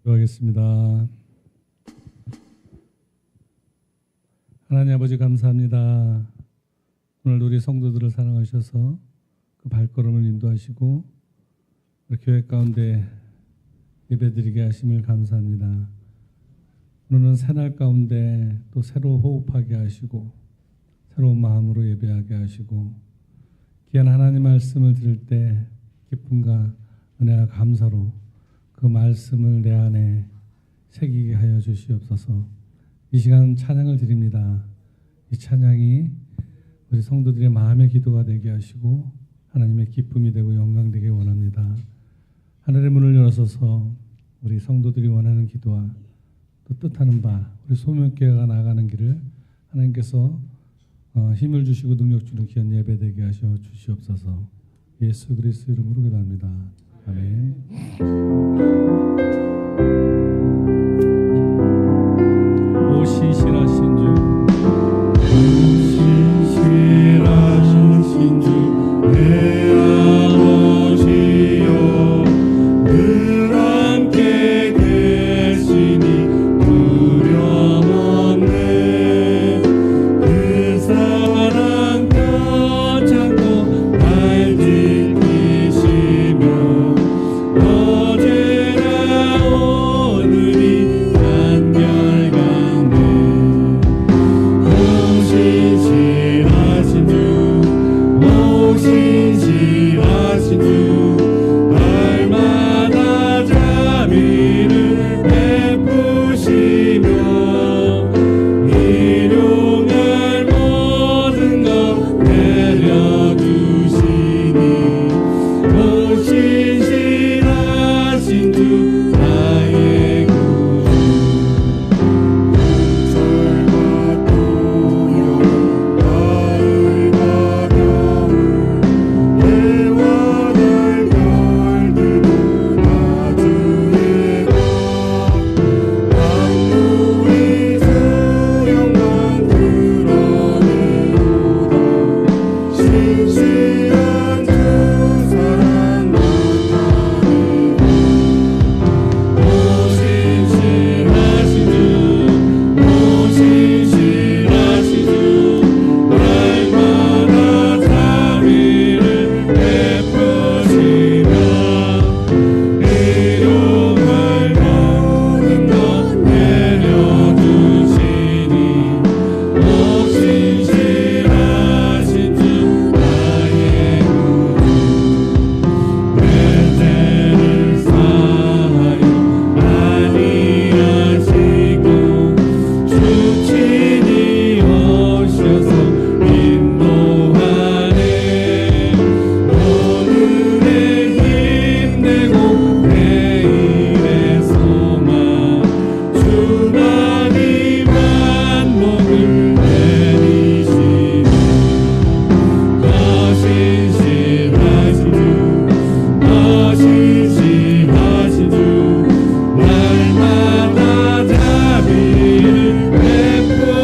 기도하겠습니다. 하나님 아버지 감사합니다. 오늘 우리 성도들을 사랑하셔서 그 발걸음을 인도하시고 우리 교회 가운데 예배드리게 하심을 감사합니다. 오늘은 새날 가운데 또 새로 호흡하게 하시고 새로운 마음으로 예배하게 하시고 귀한 하나님 말씀을 들을 때 기쁨과 은혜와 감사로 그 말씀을 내 안에 새기게 하여 주시옵소서. 이 시간 찬양을 드립니다. 이 찬양이 우리 성도들의 마음의 기도가 되게 하시고 하나님의 기쁨이 되고 영광 되게 원합니다. 하늘의 문을 열어서서 우리 성도들이 원하는 기도와 또 뜻하는 바 우리 소명교회가 나아가는 길을 하나님께서 힘을 주시고 능력 주는 귀한 예배 되게 하셔 주시옵소서. 예수 그리스도 이름으로 기도합니다. 아멘. 오 신실하신 주, 신실하신 주 내 아버지여, 늘 함께 계시니 두려움 없네. 그 사랑 뼈창고 날 지키시며 어제나 오늘이 한결같네. 오 신실하신 주, 오 신실하신 주, 날마다 자비를 베푸시며 일용할 모든 것 내려주시니 오 신실하신 주 나의 구주. 설과 토요 가을과 겨울 해와 달 별들도 다 주의 것. 만물이 수영만 드러내도다. 신실한 주 사랑 못하네. 오 신실하신 주, 오 신실하신 주, 날마다 자비를 베푸시며 일용할 모든 것 내려주시니 오 신실하신 주 나의 구주. 내 죄를 사하여 아니하시고 주 친히 오셔서 인도하네. 오늘의 힘내고 내일의 소망 주만이 만복을 내리시네. 오 신실하신 주, 오 신실하신 주, 날마다 자비를 베푸시며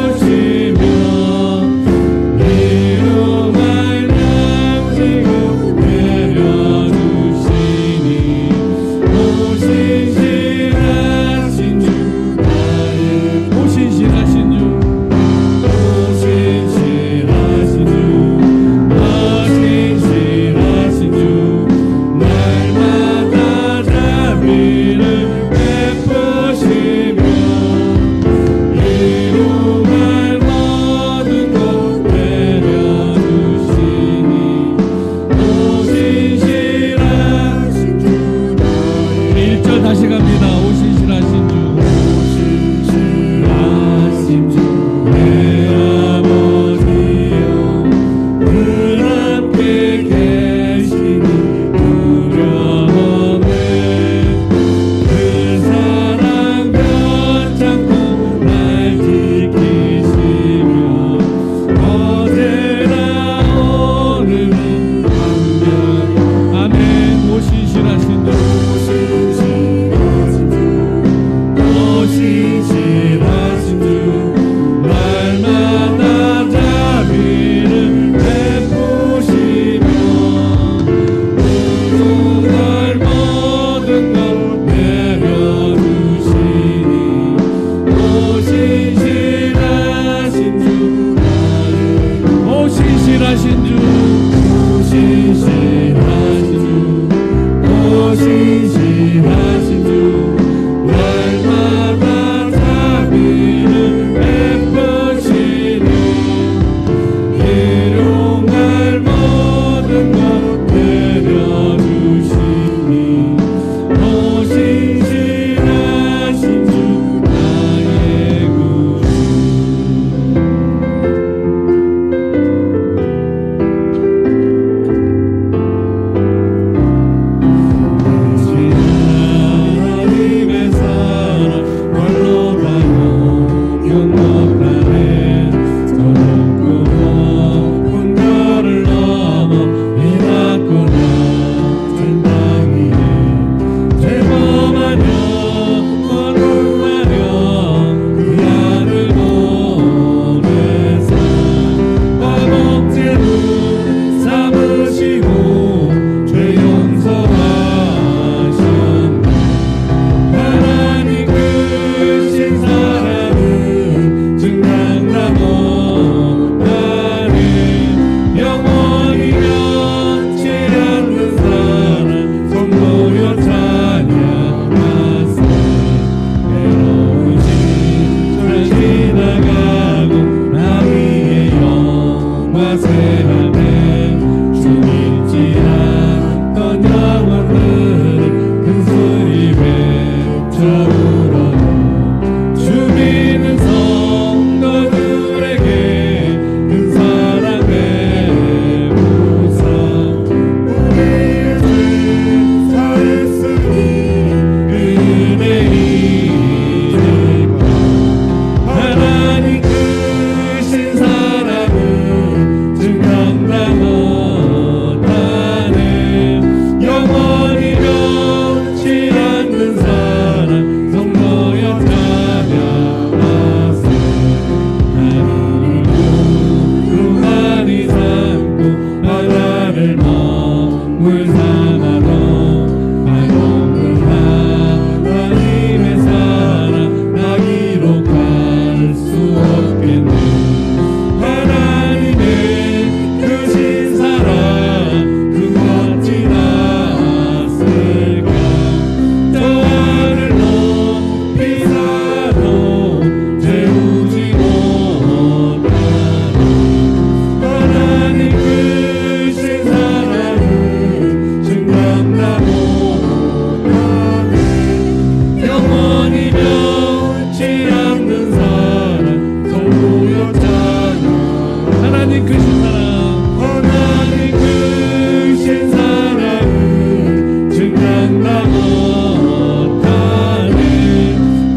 하나님 크신 사랑, 하나님 크신 사랑은 증명다 못하네.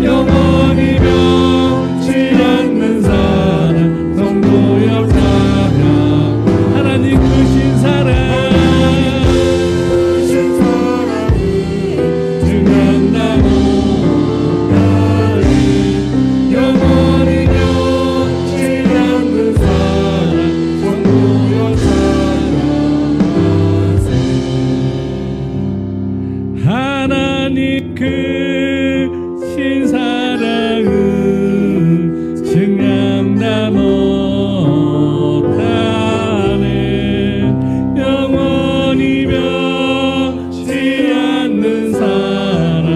영원히 변치 않는 사랑 성도여 찬양. 하나님 크신 사랑, 크신 사랑은 증명다 못하네. 영원히 변치 않는 사랑 성도여 찬양하세. 하나님 크신 사랑은 증량다 못하네. 영원히 변치 않는 사랑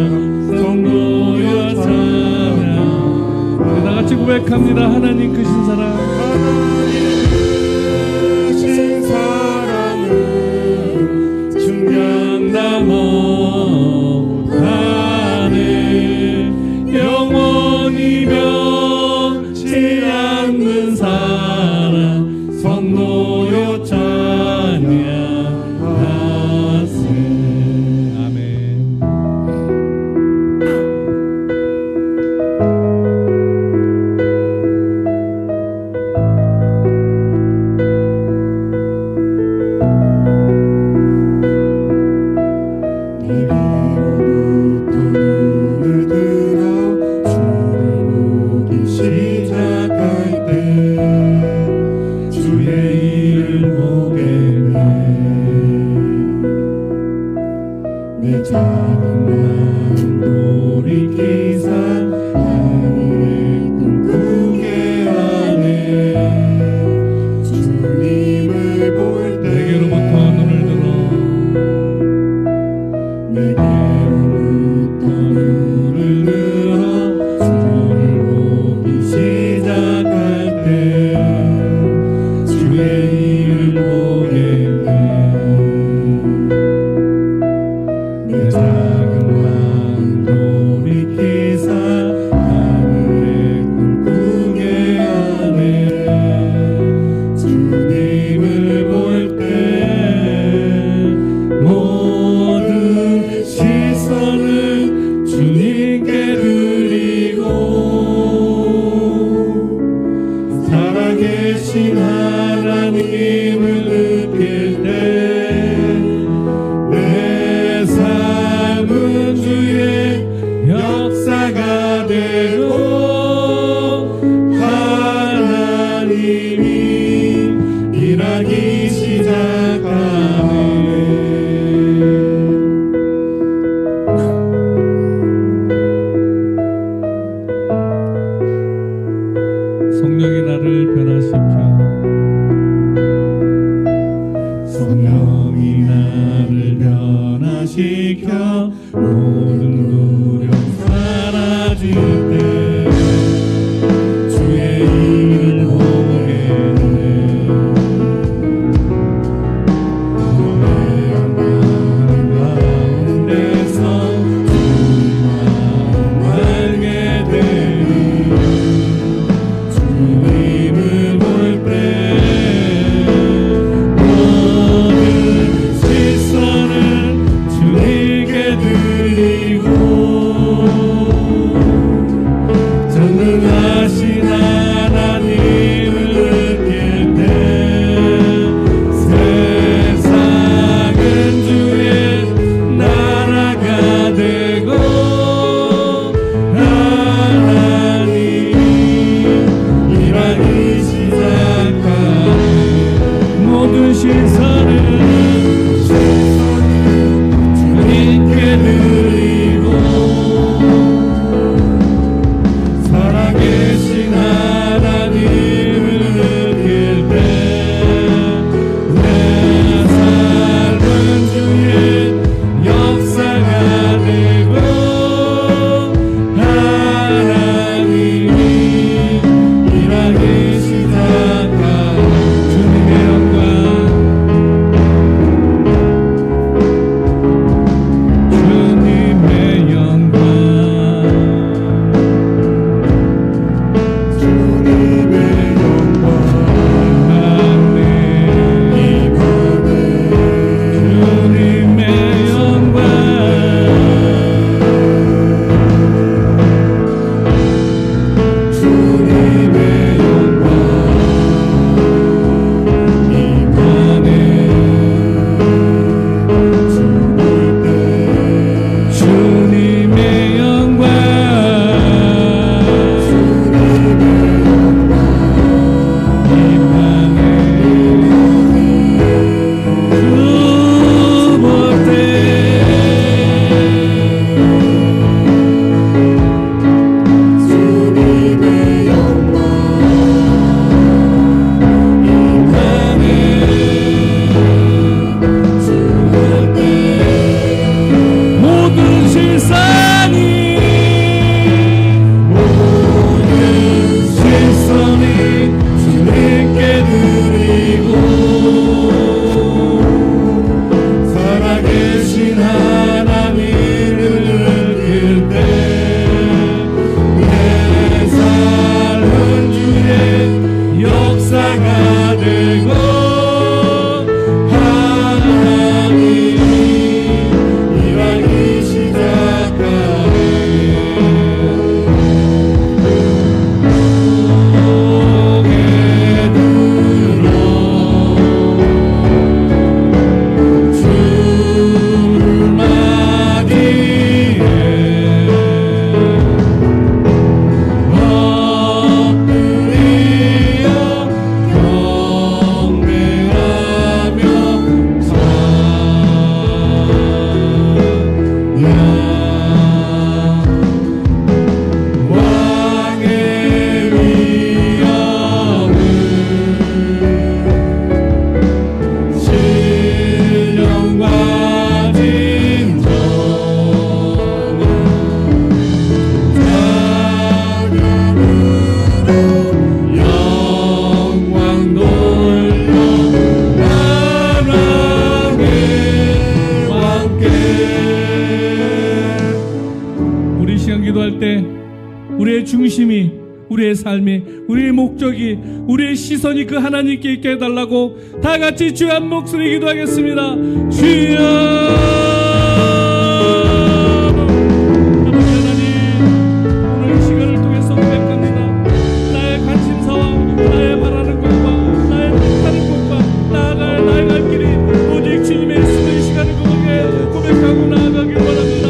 성도여 찬양. 우리 다 같이 고백합니다. 하나님 크신 사랑, 크신 사랑은 증명다 못하네. 영원히 변치 않는 사랑 성도여 찬양하세. 아멘. 내게로부터 눈을 들어 주를 보기 시작할 때 주의 일을 보게 돼. 내 작은 마음 돌이키사 하늘을 꿈꾸게 하네. 주님을 볼 때 내게로부터 눈을 들어 내게로부터 눈을 들어 주를 보기 시작할 때 주의 일을 보게 돼. 내 작은 마음 돌이키사 하늘에 꿈꾸게 하네. 주님을 볼 때 모든 시선을 주님께 드리고 살아계신 하나님을 느낄 때 내 삶은 주의 역사가 되고 하나님이 일하기 시작하네. 성령이 나를 변화시켜 성령이 나를 변화시켜 모든 두려움 사라질 때 주의 일을 보게 돼. 노래하는 가운데서 주님 마음 알게 되니 주님을 볼 때 모든 시선을 주님께 우리의 삶이, 우리의 목적이, 우리의 시선이 그 하나님께 있게 해달라고 다 같이 주의 한 목소리 기도하겠습니다. 주여! 아버지 하나님, 오늘 이 시간을 통해서 고백합니다. 나의 관심사와 나의 바라는 것과 나의 뜻하는 것과 나아갈 나의 갈 길이 오직 주님의 있음의 시간을 고백하고 나아가길 원합니다.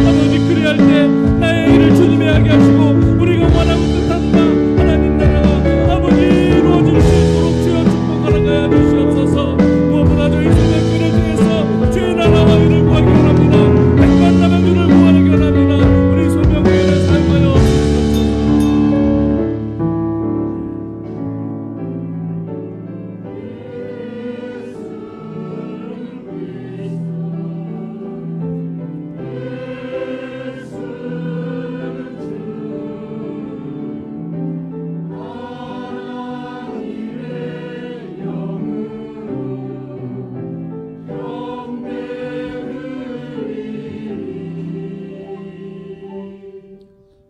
아버지, 그리할 때 나의 일을 주님이 하게 하시고 우리가 원하고 뜻하는 바 하나님 나라가 아버지 이루어질 수 있도록 주여 축복하는 하여 주시옵소서. 무엇보다 저희 생명길을 통해서 주의 나라와 의를 구하기 원합니다. 백만 나병들을 구하기 원합니다. 우리 소명교회를 사용하여 주옵소서.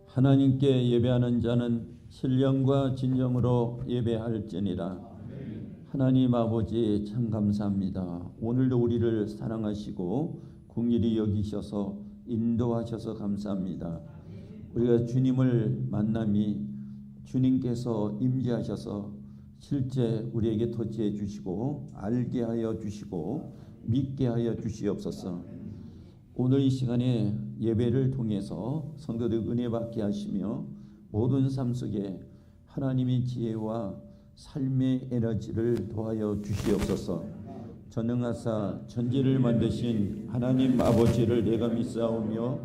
하나님께 예배하는 자는 신령과 진정으로 예배할지니라. 하나님 아버지, 참 감사합니다. 오늘도 우리를 사랑하시고 긍휼히 여기셔서 인도하셔서 감사합니다. 우리가 주님을 만남이 주님께서 임재하셔서 실제 우리에게 터치해 주시고 알게 하여 주시고 믿게 하여 주시옵소서. 오늘 이 시간에 예배를 통해서 성도들 은혜 받게 하시며 모든 삶 속에 하나님의 지혜와 삶의 에너지를 더하여 주시옵소서. 전능하사 천지를 만드신 하나님 아버지를 내가 믿사오며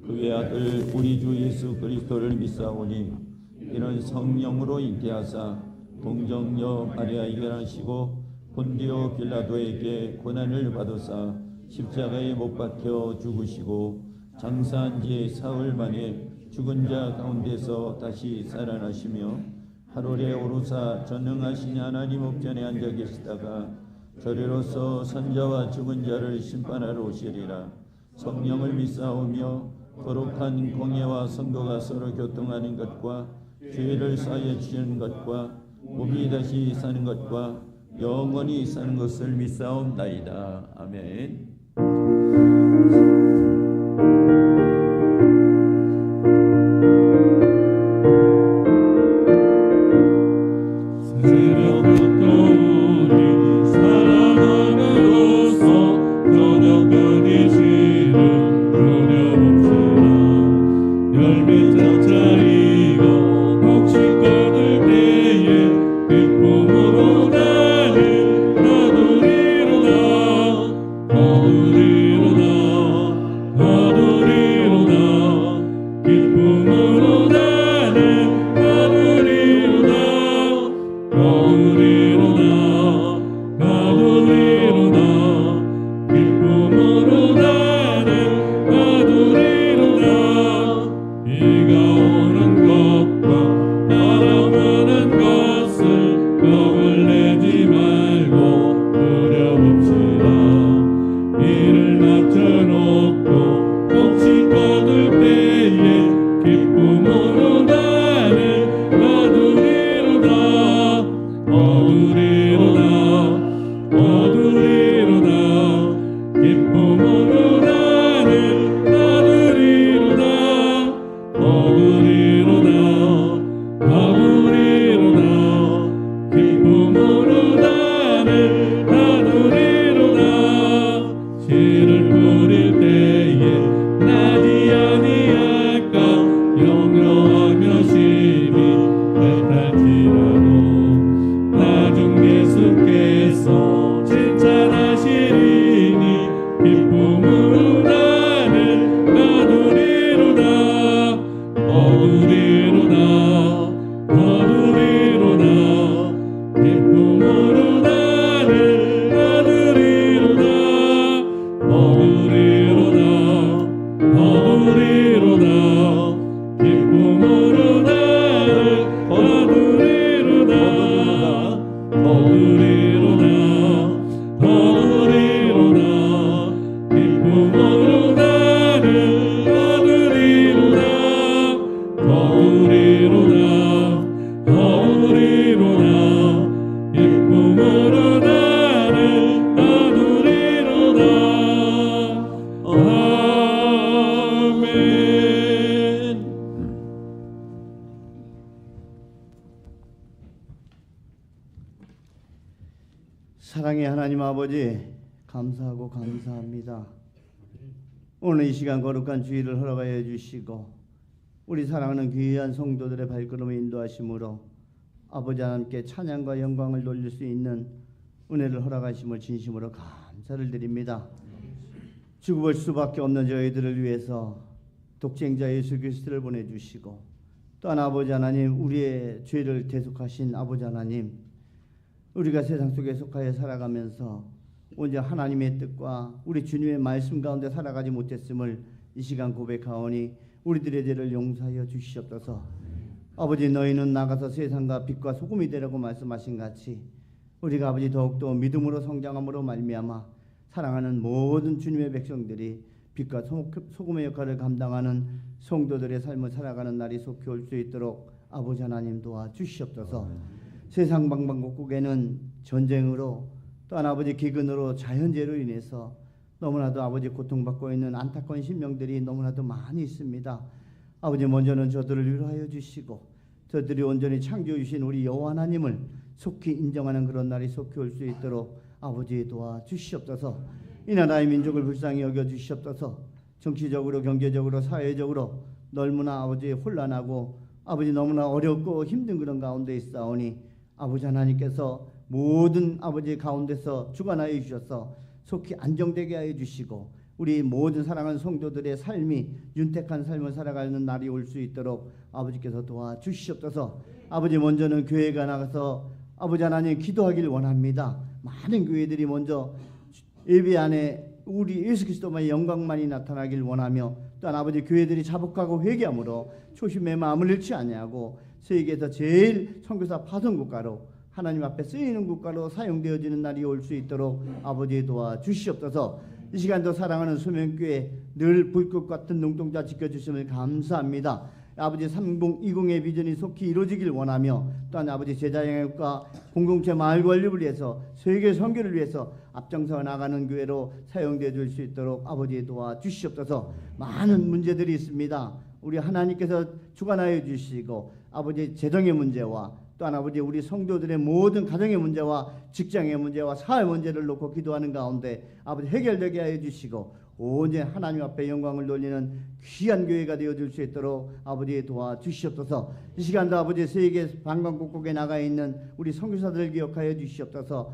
그의 아들 우리 주 예수 그리스도를 믿사오니 이는 성령으로 잉태하사 동정녀 마리아에게 나시고 본디오 빌라도에게 고난을 받으사 십자가에 못 박혀 죽으시고 장사한 지 사흘 만에 죽은 자 가운데서 다시 살아나시며 하늘에 오르사 전능하신 하나님 우편에 앉아 계시다가 저리로서 선자와 죽은 자를 심판하러 오시리라. 성령을 믿사오며 거룩한 공예와 성도가 서로 교통하는 것과 죄를 사하여 주시는 것과 몸이 다시 사는 것과 영원히 사는 것을 믿사옵나이다. 아멘. 새벽부터 우리 사랑함으로써 저녁까지 시를 누려봅시다. 열매 짝짝이고 복식 거둘 때에 기쁨으로 나를 거두리로다. 기쁨으로 나를 거두리로다. 기쁨으로 나를 거두리로다. 비가 오는 것과 바람 부는 것을 겁을 내지 말고 누려봅시다. 이를 맞춰놓고 복식 거둘 때에 기쁨으로 나를 거두리로다. 사랑의 하나님 아버지, 감사하고 감사합니다. 오늘 이 시간 거룩한 주일을 허락하여 주시고 우리 사랑하는 귀한 성도들의 발걸음을 인도하심으로 아버지 하나님께 찬양과 영광을 돌릴 수 있는 은혜를 허락하심을 진심으로 감사를 드립니다. 죽을 수밖에 없는 저희들을 위해서 독생자 예수 그리스도를 보내주시고 또한 아버지 하나님, 우리의 죄를 대속하신 아버지 하나님, 우리가 세상 속에 속하여 살아가면서 온전히 하나님의 뜻과 우리 주님의 말씀 가운데 살아가지 못했음을 이 시간 고백하오니 우리들의 죄를 용서하여 주시옵소서. 아버지, 너희는 나가서 세상과 빛과 소금이 되라고 말씀하신 같이 우리가 아버지 더욱더 믿음으로 성장함으로 말미암아 사랑하는 모든 주님의 백성들이 빛과 소금의 역할을 감당하는 성도들의 삶을 살아가는 날이 속히 올 수 있도록 아버지 하나님 도와주시옵소서. 세상 방방곡곡에는 전쟁으로 또한 아버지 기근으로 자연재해로 인해서 너무나도 아버지 고통받고 있는 안타까운 심령들이 너무나도 많이 있습니다. 아버지, 먼저는 저들을 위로하여 주시고 저들이 온전히 창조해 주신 우리 여호와 하나님을 속히 인정하는 그런 날이 속히 올 수 있도록 아버지 도와주시옵소서. 이 나라의 민족을 불쌍히 여겨주시옵소서. 정치적으로 경제적으로 사회적으로 너무나 아버지 혼란하고 아버지 너무나 어렵고 힘든 그런 가운데 있사오니 아버지 하나님께서 모든 아버지 가운데서 주관하여 주셔서 속히 안정되게 하여 주시고 우리 모든 사랑하는 성도들의 삶이 윤택한 삶을 살아가는 날이 올 수 있도록 아버지께서 도와주시옵소서. 아버지, 먼저는 교회가 나가서 아버지 하나님 기도하길 원합니다. 많은 교회들이 먼저 예배 안에 우리 예수 그리스도만의 영광만이 나타나길 원하며 또한 아버지 교회들이 자복하고 회개함으로 초심의 마음을 잃지 아니하고 세계에서 제일 선교사 파송 국가로 하나님 앞에 쓰이는 국가로 사용되어지는 날이 올 수 있도록 아버지 도와주시옵소서. 이 시간도 사랑하는 수명교회 늘 불꽃 같은 눈동자 지켜주심을 감사합니다. 아버지 3020의 비전이 속히 이루어지길 원하며 또한 아버지 제자영역과 공동체 마을 건립을 위해서 세계 선교를 위해서 앞장서 나가는 교회로 사용되어 줄 수 있도록 아버지 도와주시옵소서. 많은 문제들이 있습니다. 우리 하나님께서 주관하여 주시고 아버지 재정의 문제와 또한 아버지 우리 성도들의 모든 가정의 문제와 직장의 문제와 사회 문제를 놓고 기도하는 가운데 아버지 해결되게 하여 주시고 온전히 하나님 앞에 영광을 돌리는 귀한 교회가 되어줄 수 있도록 아버지 도와주시옵소서. 이 시간도 아버지 세계 방방곡곡에 나가 있는 우리 선교사들 기억하여 주시옵소서.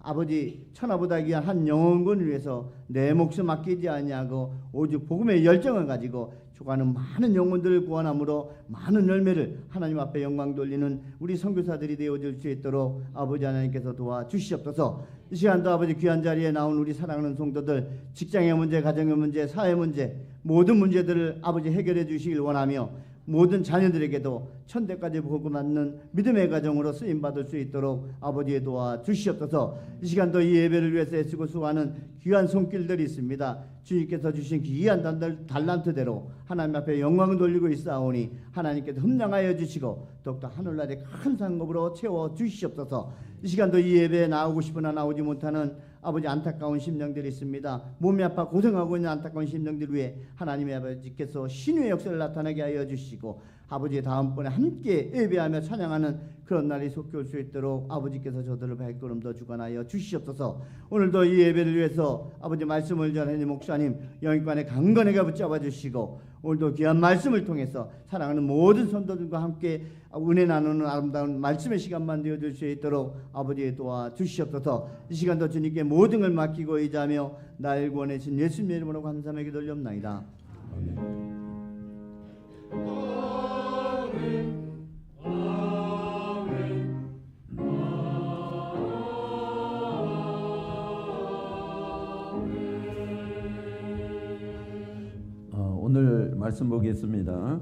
아버지, 천하보다 귀한 한 영혼군을 위해서 내 목숨 아끼지 아니하고 오직 복음의 열정을 가지고 죽어가는 많은 영혼들을 구원함으로 많은 열매를 하나님 앞에 영광 돌리는 우리 선교사들이 되어줄 수 있도록 아버지 하나님께서 도와주시옵소서. 이 시간도 아버지 귀한 자리에 나온 우리 사랑하는 성도들 직장의 문제, 가정의 문제, 사회 문제 모든 문제들을 아버지 해결해 주시길 원하며 모든 자녀들에게도 천대까지 복음받는 믿음의 가정으로 쓰임받을 수 있도록 아버지의 도와주시옵소서. 이 시간도 이 예배를 위해서 애쓰고 수고하는 귀한 손길들이 있습니다. 주님께서 주신 귀한 달란트대로 하나님 앞에 영광을 돌리고 있사오니 하나님께서 흠량하여 주시고 더욱더 하늘나라의 큰 상급으로 채워주시옵소서. 이 시간도 이 예배에 나오고 싶으나 나오지 못하는 아버지 안타까운 심령들이 있습니다. 몸이 아파 고생하고 있는 안타까운 심령들 위해 하나님의 아버지께서 신유의 역사를 나타나게 하여 주시고 아버지 다음번에 함께 예배하며 찬양하는 그런 날이 속히 올 수 있도록 아버지께서 저들을 발걸음 더 주관하여 주시옵소서. 오늘도 이 예배를 위해서 아버지 말씀을 전하는 목사님 영육간에 강건하게 붙잡아 주시고 오늘도 귀한 말씀을 통해서 사랑하는 모든 성도들과 함께 은혜 나누는 아름다운 말씀의 시간만 되어줄 수 있도록 아버지 도와주시옵소서. 이 시간도 주님께 모든 걸 맡기고 의지하며 나를 구원하신 예수님의 이름으로 감사하며 기도드리옵나이다. 아멘. 오늘 말씀 보겠습니다.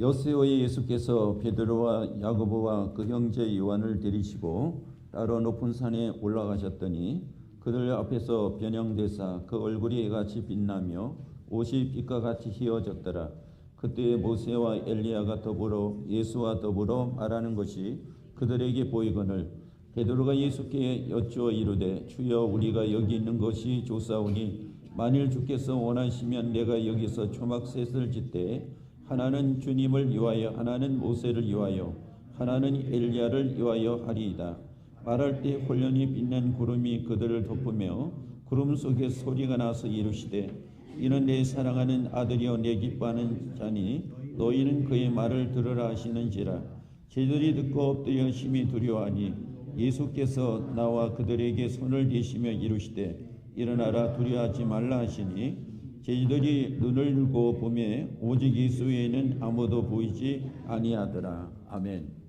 여세오에 예수께서 베드로와 야고보와 그 형제 요한을 데리시고 따로 높은 산에 올라가셨더니 그들 앞에서 변형되사 그 얼굴이 같이 빛나며 옷이 빛과 같이 휘어졌더라. 그때 모세와 엘리야가 더불어 예수와 더불어 말하는 것이 그들에게 보이거늘 베드로가 예수께 여쭈어 이르되 주여 우리가 여기 있는 것이 좋사오니 만일 주께서 원하시면 내가 여기서 초막셋을 짓되 하나는 주님을 위하여 하나는 모세를 위하여 하나는 엘리야를 위하여 하리이다. 말할 때 홀연히 빛난 구름이 그들을 덮으며 구름 속에 소리가 나서 이르시되 이는 내 사랑하는 아들이요 내 기뻐하는 자니 너희는 그의 말을 들으라 하시는지라. 제자들이 듣고 엎드려 심히 두려워하니 예수께서 나와 그들에게 손을 대시며 이르시되 일어나라 두려워하지 말라 하시니 제자들이 눈을 들고 보매 오직 예수 외에는 아무도 보이지 아니하더라. 아멘.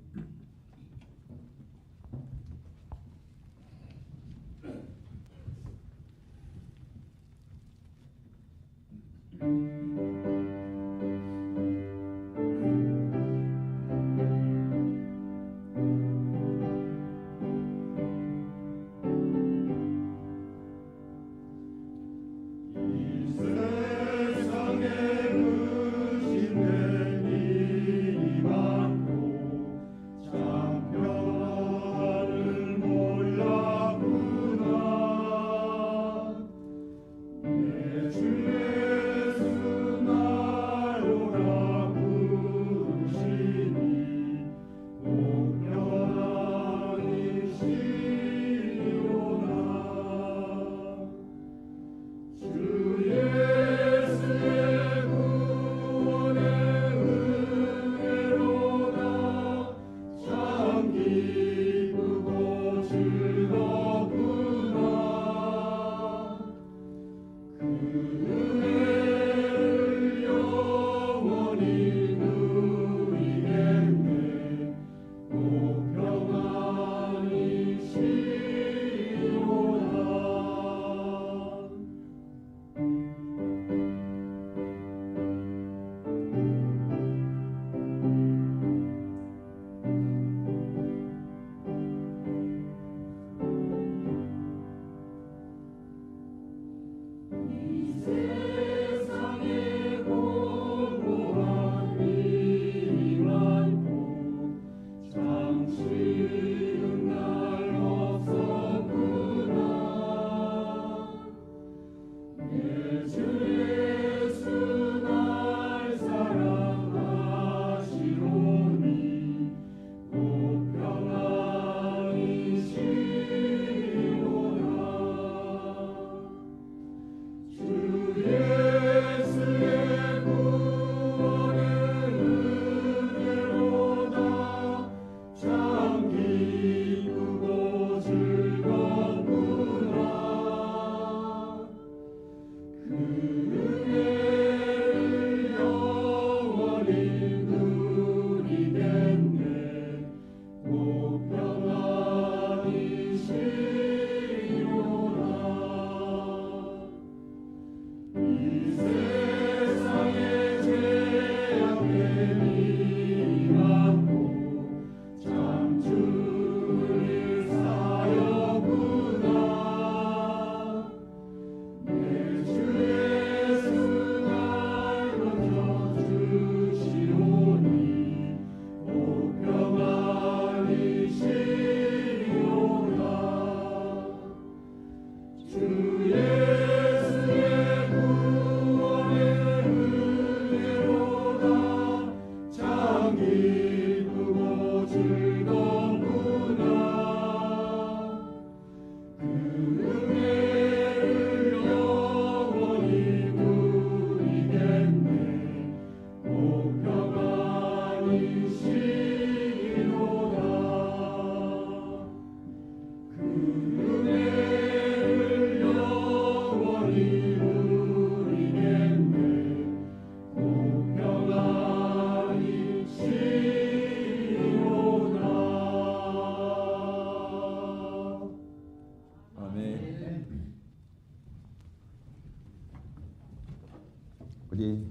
우리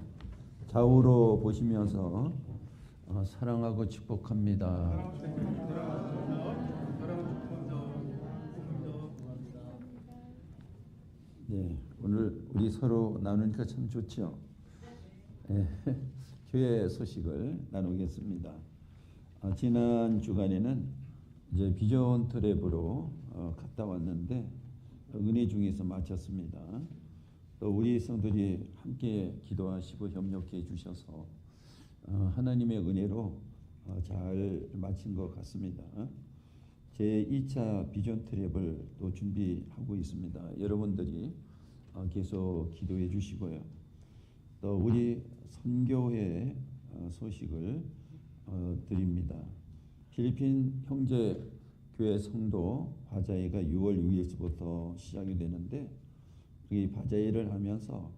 좌우로 보시면서 사랑하고 축복합니다. 네, 오늘 우리 서로 나누니까 참 좋죠. 네, 교회 소식을 나누겠습니다. 지난 주간에는 이제 비전 트랩으로 갔다 왔는데 은혜 중에서 마쳤습니다. 또 우리 성도들이 함께 기도하시고 협력해 주셔서 하나님의 은혜로 잘 마친 것 같습니다. 제2차 비전 트랩을 또 준비하고 있습니다. 여러분들이 계속 기도해 주시고요. 또 우리 선교회 소식을 드립니다. 필리핀 형제 교회 성도 바자회가 6월 6일부터 시작이 되는데 이 바자회를 하면서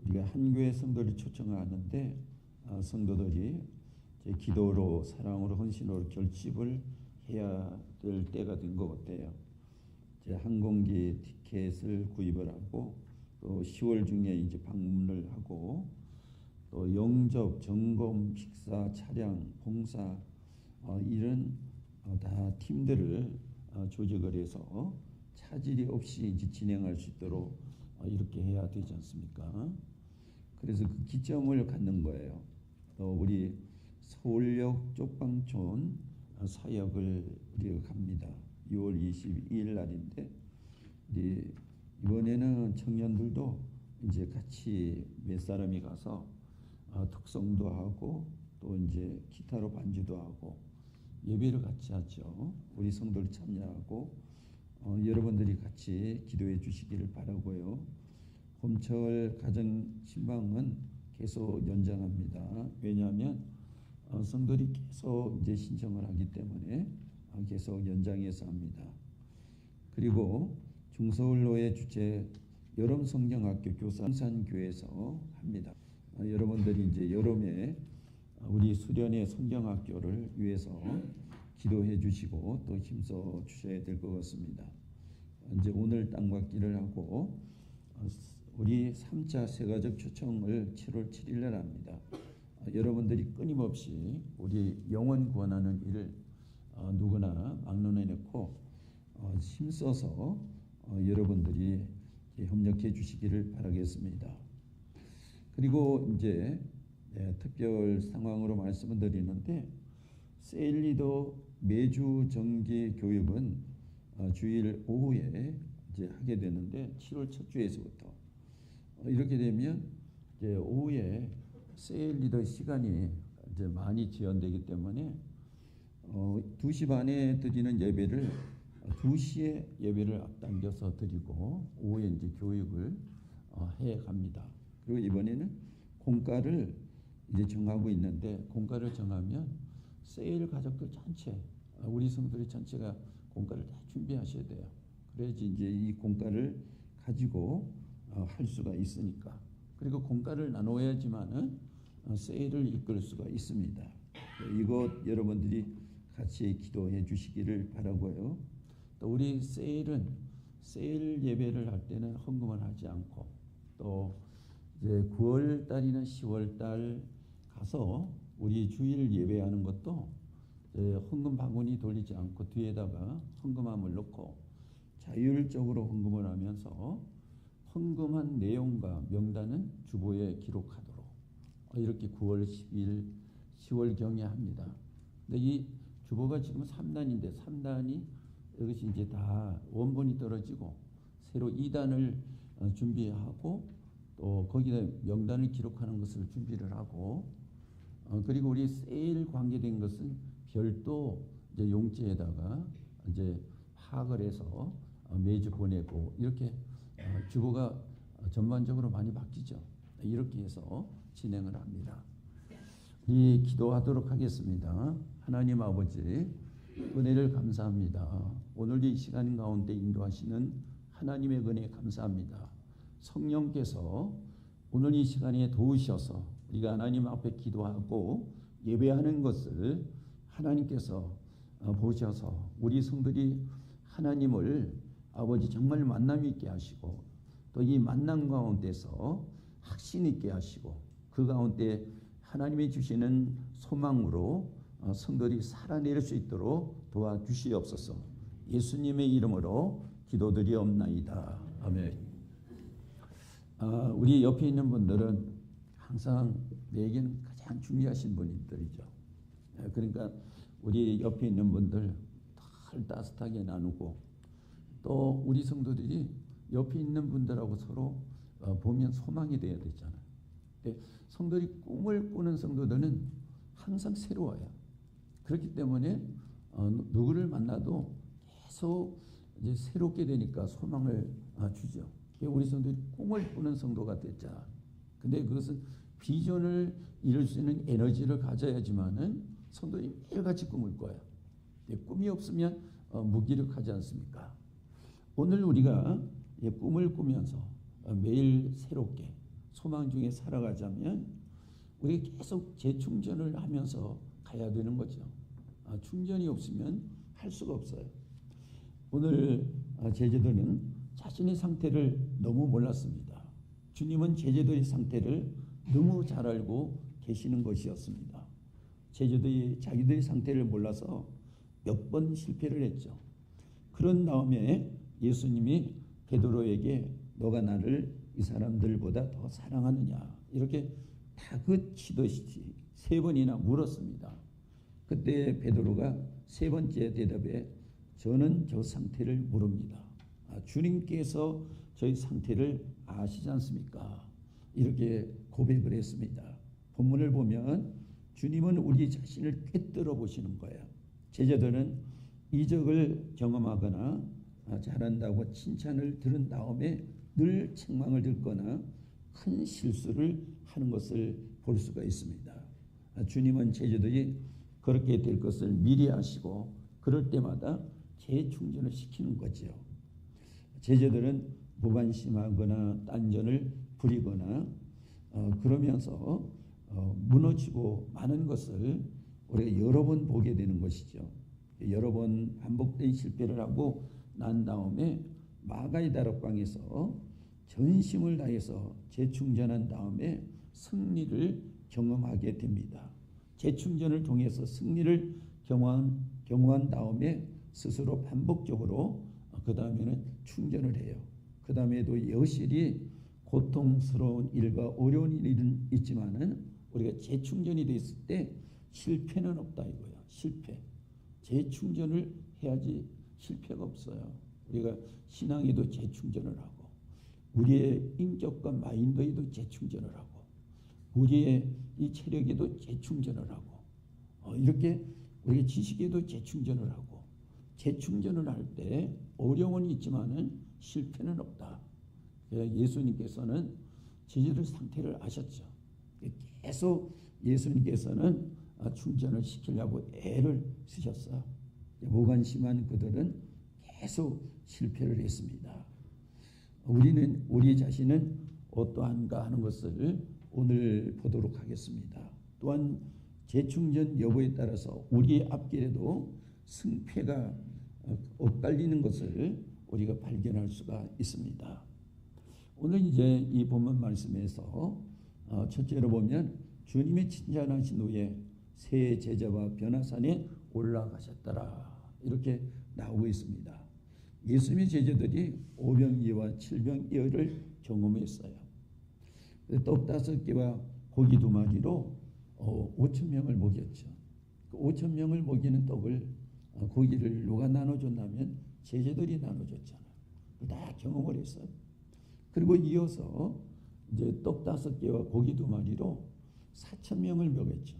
우리가 한 교회 성도를 초청하는데 성도들이 기도로 사랑으로 헌신으로 결집을 해야 될 때가 된 것 같아요. 항공기 티켓을 구입을 하고 또 10월 중에 이제 방문을 하고 또 영접, 점검, 식사, 차량, 봉사 이런 다 팀들을 조직을 해서 차질이 없이 이제 진행할 수 있도록 이렇게 해야 되지 않습니까? 그래서 그 기점을 갖는 거예요. 또 우리 서울역 쪽방촌 사역을 우리가 갑니다. 6월 22일 날인데 이번에는 청년들도 이제 같이 몇 사람이 가서 특성도 하고 또 이제 기타로 반주도 하고 예배를 같이 하죠. 우리 성도들 참여하고 여러분들이 같이 기도해 주시기를 바라고요. 봄철 가정 신방은 계속 연장합니다. 왜냐하면 성도들이 계속 이제 신청을 하기 때문에 계속 연장해서 합니다. 그리고 중서울로의 주최 여름 성경학교 교사 성산교에서 합니다. 여러분들이 이제 여름에 우리 수련의 성경학교를 위해서 기도해 주시고 또 힘써 주셔야 될 것 같습니다. 이제 오늘 땅받기를 하고 우리 3차 세가족 초청을 7월 7일 날 합니다. 여러분들이 끊임없이 우리 영혼 구원하는 일을 누구나 막론해 놓고 힘써서 여러분들이 협력해 주시기를 바라겠습니다. 그리고 이제 특별 상황으로 말씀을 드리는데 세일리더 매주 정기 교육은 주일 오후에 이제 하게 되는데 7월 첫 주에서부터 이렇게 되면 이제 오후에 세일리더 시간이 이제 많이 지연되기 때문에 2시 반에 드리는 예배를 2시에 예배를 앞당겨서 드리고 오후에 이제 교육을 해 갑니다. 그리고 이번에는 공가를 이제 정하고 있는데 공가를 정하면 세일 가족들 전체 우리 성도들 전체가 공가를 다 준비하셔야 돼요. 그래야지 이제 이 공가를 가지고 할 수가 있으니까. 그리고 공가를 나눠야지만은 세일을 이끌 수가 있습니다. 이것 여러분들이 같이 기도해 주시기를 바라고요. 또 우리 세일은 세일 예배를 할 때는 헌금을 하지 않고 또 이제 9월 달이나 10월 달 가서 우리 주일 예배하는 것도 헌금 바구니 돌리지 않고 뒤에다가 헌금함을 넣고 자율적으로 헌금을 하면서 헌금한 내용과 명단은 주보에 기록하도록 이렇게 9월 10일 10월경에 합니다. 근데 이 주보가 지금 3단인데 3단이 이것이 이제 다 원본이 떨어지고 새로 2단을 준비하고 또 거기다 명단을 기록하는 것을 준비를 하고 그리고 우리 세일 관계된 것은 별도 이제 용지에다가 이제 파악을 해서 매주 보내고 이렇게 주보가 전반적으로 많이 바뀌죠. 이렇게 해서 진행을 합니다. 이 기도하도록 하겠습니다. 하나님 아버지 은혜를 감사합니다. 오늘 이 시간 가운데 인도하시는 하나님의 은혜 감사합니다. 성령께서 오늘 이 시간에 도우셔서 우리가 하나님 앞에 기도하고 예배하는 것을 하나님께서 보셔서 우리 성들이 하나님을 아버지 정말 만남 있게 하시고 또 이 만남 가운데서 확신 있게 하시고 그 가운데 하나님이 주시는 소망으로 성들이 살아낼 수 있도록 도와주시옵소서. 예수님의 이름으로 기도드리옵나이다. 아멘. 우리 옆에 있는 분들은 항상 내겐 가장 중요하신 분들이죠. 그러니까 우리 옆에 있는 분들 늘 따뜻하게 나누고 또 우리 성도들이 옆에 있는 분들하고 서로 보면 소망이 돼야 되잖아요. 성도들이 꿈을 꾸는 성도들은 항상 새로워요. 그렇기 때문에 누구를 만나도 계속 이제 새롭게 되니까 소망을 주죠. 우리 성도들이 꿈을 꾸는 성도가 됐자. 근데 그것은 비전을 이룰 수 있는 에너지를 가져야지만은 성도들이 매일같이 꿈을 꿔요. 꿈이 없으면 무기력하지 않습니까? 오늘 우리가 꿈을 꾸면서 매일 새롭게 소망 중에 살아가자면 우리 계속 재충전을 하면서 가야 되는 거죠. 충전이 없으면 할 수가 없어요. 오늘 제자들은 자신의 상태를 너무 몰랐습니다. 주님은 제자들의 상태를 너무 잘 알고 계시는 것이었습니다. 제자들이 자기들의 상태를 몰라서 몇 번 실패를 했죠. 그런 다음에 예수님이 베드로에게 너가 나를 이 사람들보다 더 사랑하느냐 이렇게 다그치듯이 3번이나 물었습니다. 그때 베드로가 3번째 대답에 저는 저 상태를 모릅니다. 주님께서 저희 상태를 아시지 않습니까? 이렇게 고백을 했습니다. 본문을 보면 주님은 우리 자신을 꿰뚫어 보시는 거예요. 제자들은 이적을 경험하거나 잘한다고 칭찬을 들은 다음에 늘 책망을 듣거나 큰 실수를 하는 것을 볼 수가 있습니다. 주님은 제자들이 그렇게 될 것을 미리 아시고 그럴 때마다 재충전을 시키는 거죠. 제자들은 무관심하거나 딴전을 부리거나 그러면서 무너지고 많은 것을 우리가 여러 번 보게 되는 것이죠. 여러 번 반복된 실패를 하고 난 다음에 마가의 다락방에서 전심을 다해서 재충전한 다음에 승리를 경험하게 됩니다. 재충전을 통해서 승리를 경험한 다음에 스스로 반복적으로 그 다음에는 충전을 해요. 그 다음에도 여실히 고통스러운 일과 어려운 일은 있지만은 우리가 재충전이 됐을 때 실패는 없다 이거야. 실패. 재충전을 해야지 실패가 없어요. 우리가 신앙에도 재충전을 하고 우리의 인격과 마인드에도 재충전을 하고 우리의 이 체력에도 재충전을 하고 이렇게 우리의 지식에도 재충전을 하고 재충전을 할 때 어려움은 있지만은 실패는 없다. 예수님께서는 제자들 상태를 아셨죠. 계속 예수님께서는 충전을 시키려고 애를 쓰셨어요. 무관심한 그들은 계속 실패를 했습니다. 우리 자신은 어떠한가 하는 것을 오늘 보도록 하겠습니다. 또한 재충전 여부에 따라서 우리의 앞길에도 승패가 엇갈리는 것을 우리가 발견할 수가 있습니다. 오늘 이제 이 본문 말씀에서 첫째로 보면 주님이 칭찬하신 후에 세 제자와 변화산에 올라가셨더라 이렇게 나오고 있습니다. 예수님의 제자들이 오병이어와 칠병이어를 경험했어요. 떡 5개와 고기 2마리로 5,000명을 먹였죠. 그 5,000명을 먹이는 떡을 고기를 누가 나눠줬냐면 제자들이 나눠줬잖아요. 다 경험을 했어요. 그리고 이어서 이제 떡 5개와 고기 2마리로 4,000명을 먹였죠.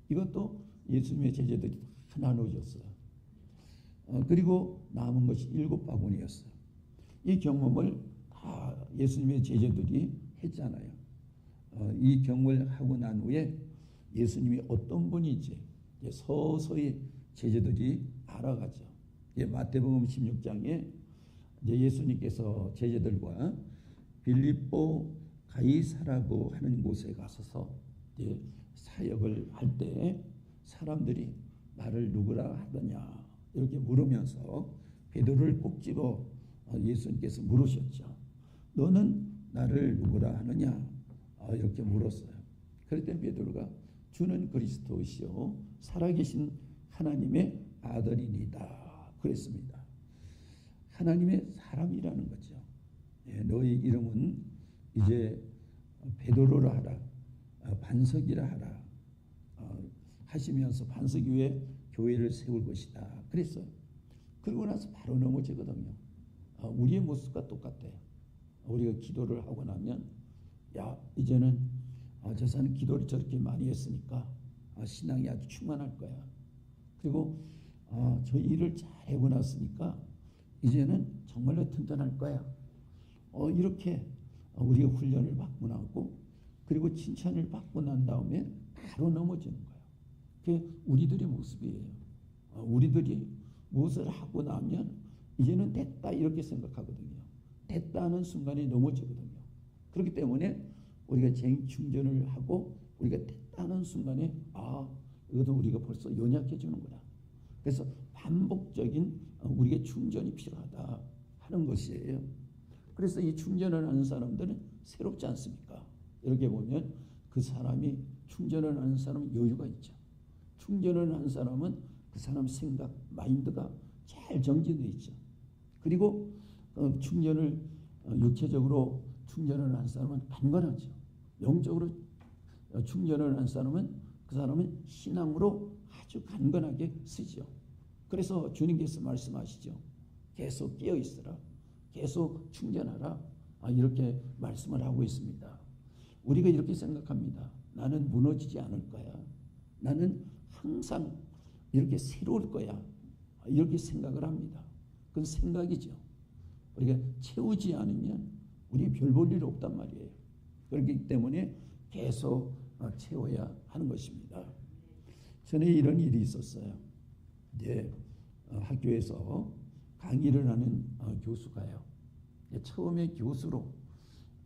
이것도 예수님의 제자들이 다 나눠줬어요. 그리고 남은 것이 7바구니였어요. 이 경험을 다 예수님의 제자들이 했잖아요. 이 경험을 하고 난 후에 예수님이 어떤 분인지 서서히 제자들이 알아가죠. 마태복음 16장에 이제 예수님께서 제자들과 빌립보 가이사라고 하는 곳에 가서서 이제 사역을 할 때 사람들이 나를 누구라 하더냐 이렇게 물으면서 베드로를 꼭 집어 예수님께서 물으셨죠. 너는 나를 누구라 하느냐 이렇게 물었어요. 그럴 때 베드로가 주는 그리스도시요 살아계신 하나님의 아들이니다 그랬습니다. 하나님의 사람이라는 거죠. 너희 이름은 이제 베드로라 하라 반석이라 하라 하시면서 반석 위에 교회를 세울 것이다 그랬어요. 그러고 나서 바로 넘어지거든요. 우리의 모습과 똑같아요. 우리가 기도를 하고 나면 야 이제는 저 사람은 기도를 저렇게 많이 했으니까 신앙이 아주 충만할 거야. 그리고 저 일을 잘 하고 났으니까 이제는 정말로 튼튼할 거야. 이렇게 우리가 훈련을 받고 나고 그리고 칭찬을 받고 난 다음에 바로 넘어지는 거예요. 그게 우리들의 모습이에요. 우리들이 무엇을 하고 나면 이제는 됐다 이렇게 생각하거든요. 됐다 하는 순간에 넘어지거든요. 그렇기 때문에 우리가 재충전을 하고 우리가 됐다 하는 순간에 이것도 우리가 벌써 연약해지는구나. 그래서 반복적인 우리의 충전이 필요하다 하는 것이에요. 그래서 이 충전을 하는 사람들은 새롭지 않습니까? 이렇게 보면 그 사람이 충전을 하는 사람은 여유가 있죠. 충전을 하는 사람은 그 사람 생각, 마인드가 잘 정진되어 있죠. 그리고 충전을 육체적으로 충전을 하는 사람은 강건하죠. 영적으로 충전을 하는 사람은 그 사람은 신앙으로 아주 강건하게 쓰죠. 그래서 주님께서 말씀하시죠. 계속 깨어 있으라. 계속 충전하라. 이렇게 말씀을 하고 있습니다. 우리가 이렇게 생각합니다. 나는 무너지지 않을 거야. 나는 항상 이렇게 새로울 거야. 이렇게 생각을 합니다. 그건 생각이죠. 우리가 채우지 않으면 우리 별 볼 일 없단 말이에요. 그렇기 때문에 계속 채워야 하는 것입니다. 전에 이런 일이 있었어요. 이제 학교에서 강의를 하는 교수가요. 처음에 교수로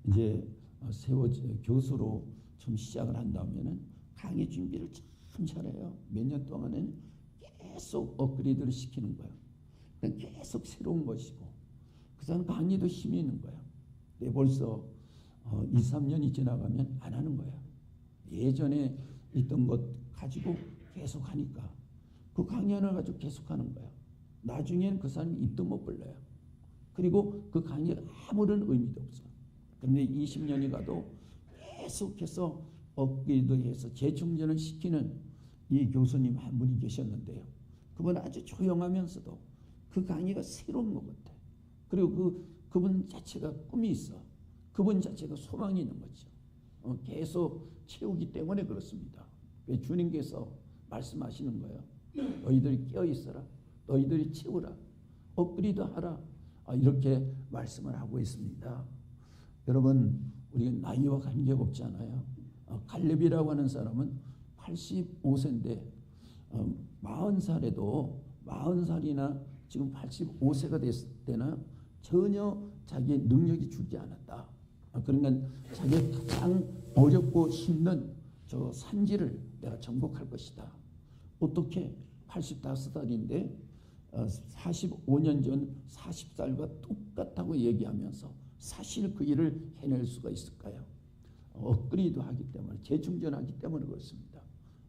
이제 교수로 좀 시작을 한다면은 강의 준비를 참 잘해요. 몇 년 동안은 계속 업그레이드를 시키는 거예요. 계속 새로운 것이고 그 사람 강의도 힘이 있는 거예요. 근데 벌써 2, 3년이 지나가면 안 하는 거예요. 예전에 있던 것 가지고 계속 하니까 그 강의 하나 가지고 계속 하는 거예요. 나중에는 그 사람이 입도 못 벌려요. 그리고 그 강의가 아무런 의미도 없어요. 그런데 20년이 가도 계속해서 업그레이드해서 재충전을 시키는 이 교수님 한 분이 계셨는데요. 그분 아주 조용하면서도 그 강의가 새로운 것 같아요. 그리고 그분 자체가 꿈이 있어. 그분 자체가 소망이 있는 거죠. 계속 채우기 때문에 그렇습니다. 주님께서 말씀하시는 거예요. 너희들이 깨어있어라. 너희들이 채우라. 업그레이드 하라. 이렇게 말씀을 하고 있습니다. 여러분 우리가 나이와 관계없지 않아요. 갈렙이라고 하는 사람은 85세인데 40살에도 40살이나 지금 85세가 됐을 때나 전혀 자기의 능력이 죽지 않았다. 그러니까 자기가 가장 어렵고 힘든 저 산지를 내가 정복할 것이다. 어떻게 85살인데 45년 전 40살과 똑같다고 얘기하면서 사실 그 일을 해낼 수가 있을까요? 업그레이드 하기 때문에 재충전하기 때문에 그렇습니다.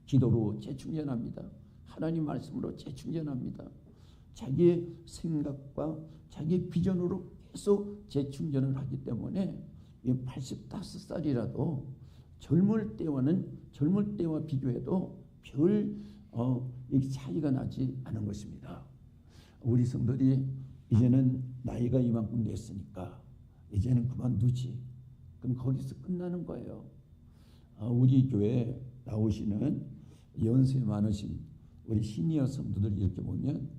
기도로 재충전합니다. 하나님 말씀으로 재충전합니다. 자기의 생각과 자기의 비전으로 계속 재충전을 하기 때문에 85살이라도 젊을 때와 비교해도 별 차이가 나지 않은 것입니다. 우리 성도들이 이제는 나이가 이만큼 됐으니까 이제는 그만두지. 그럼 거기서 끝나는 거예요. 우리 교회에 나오시는 연세 많으신 우리 시니어 성도들 이렇게 보면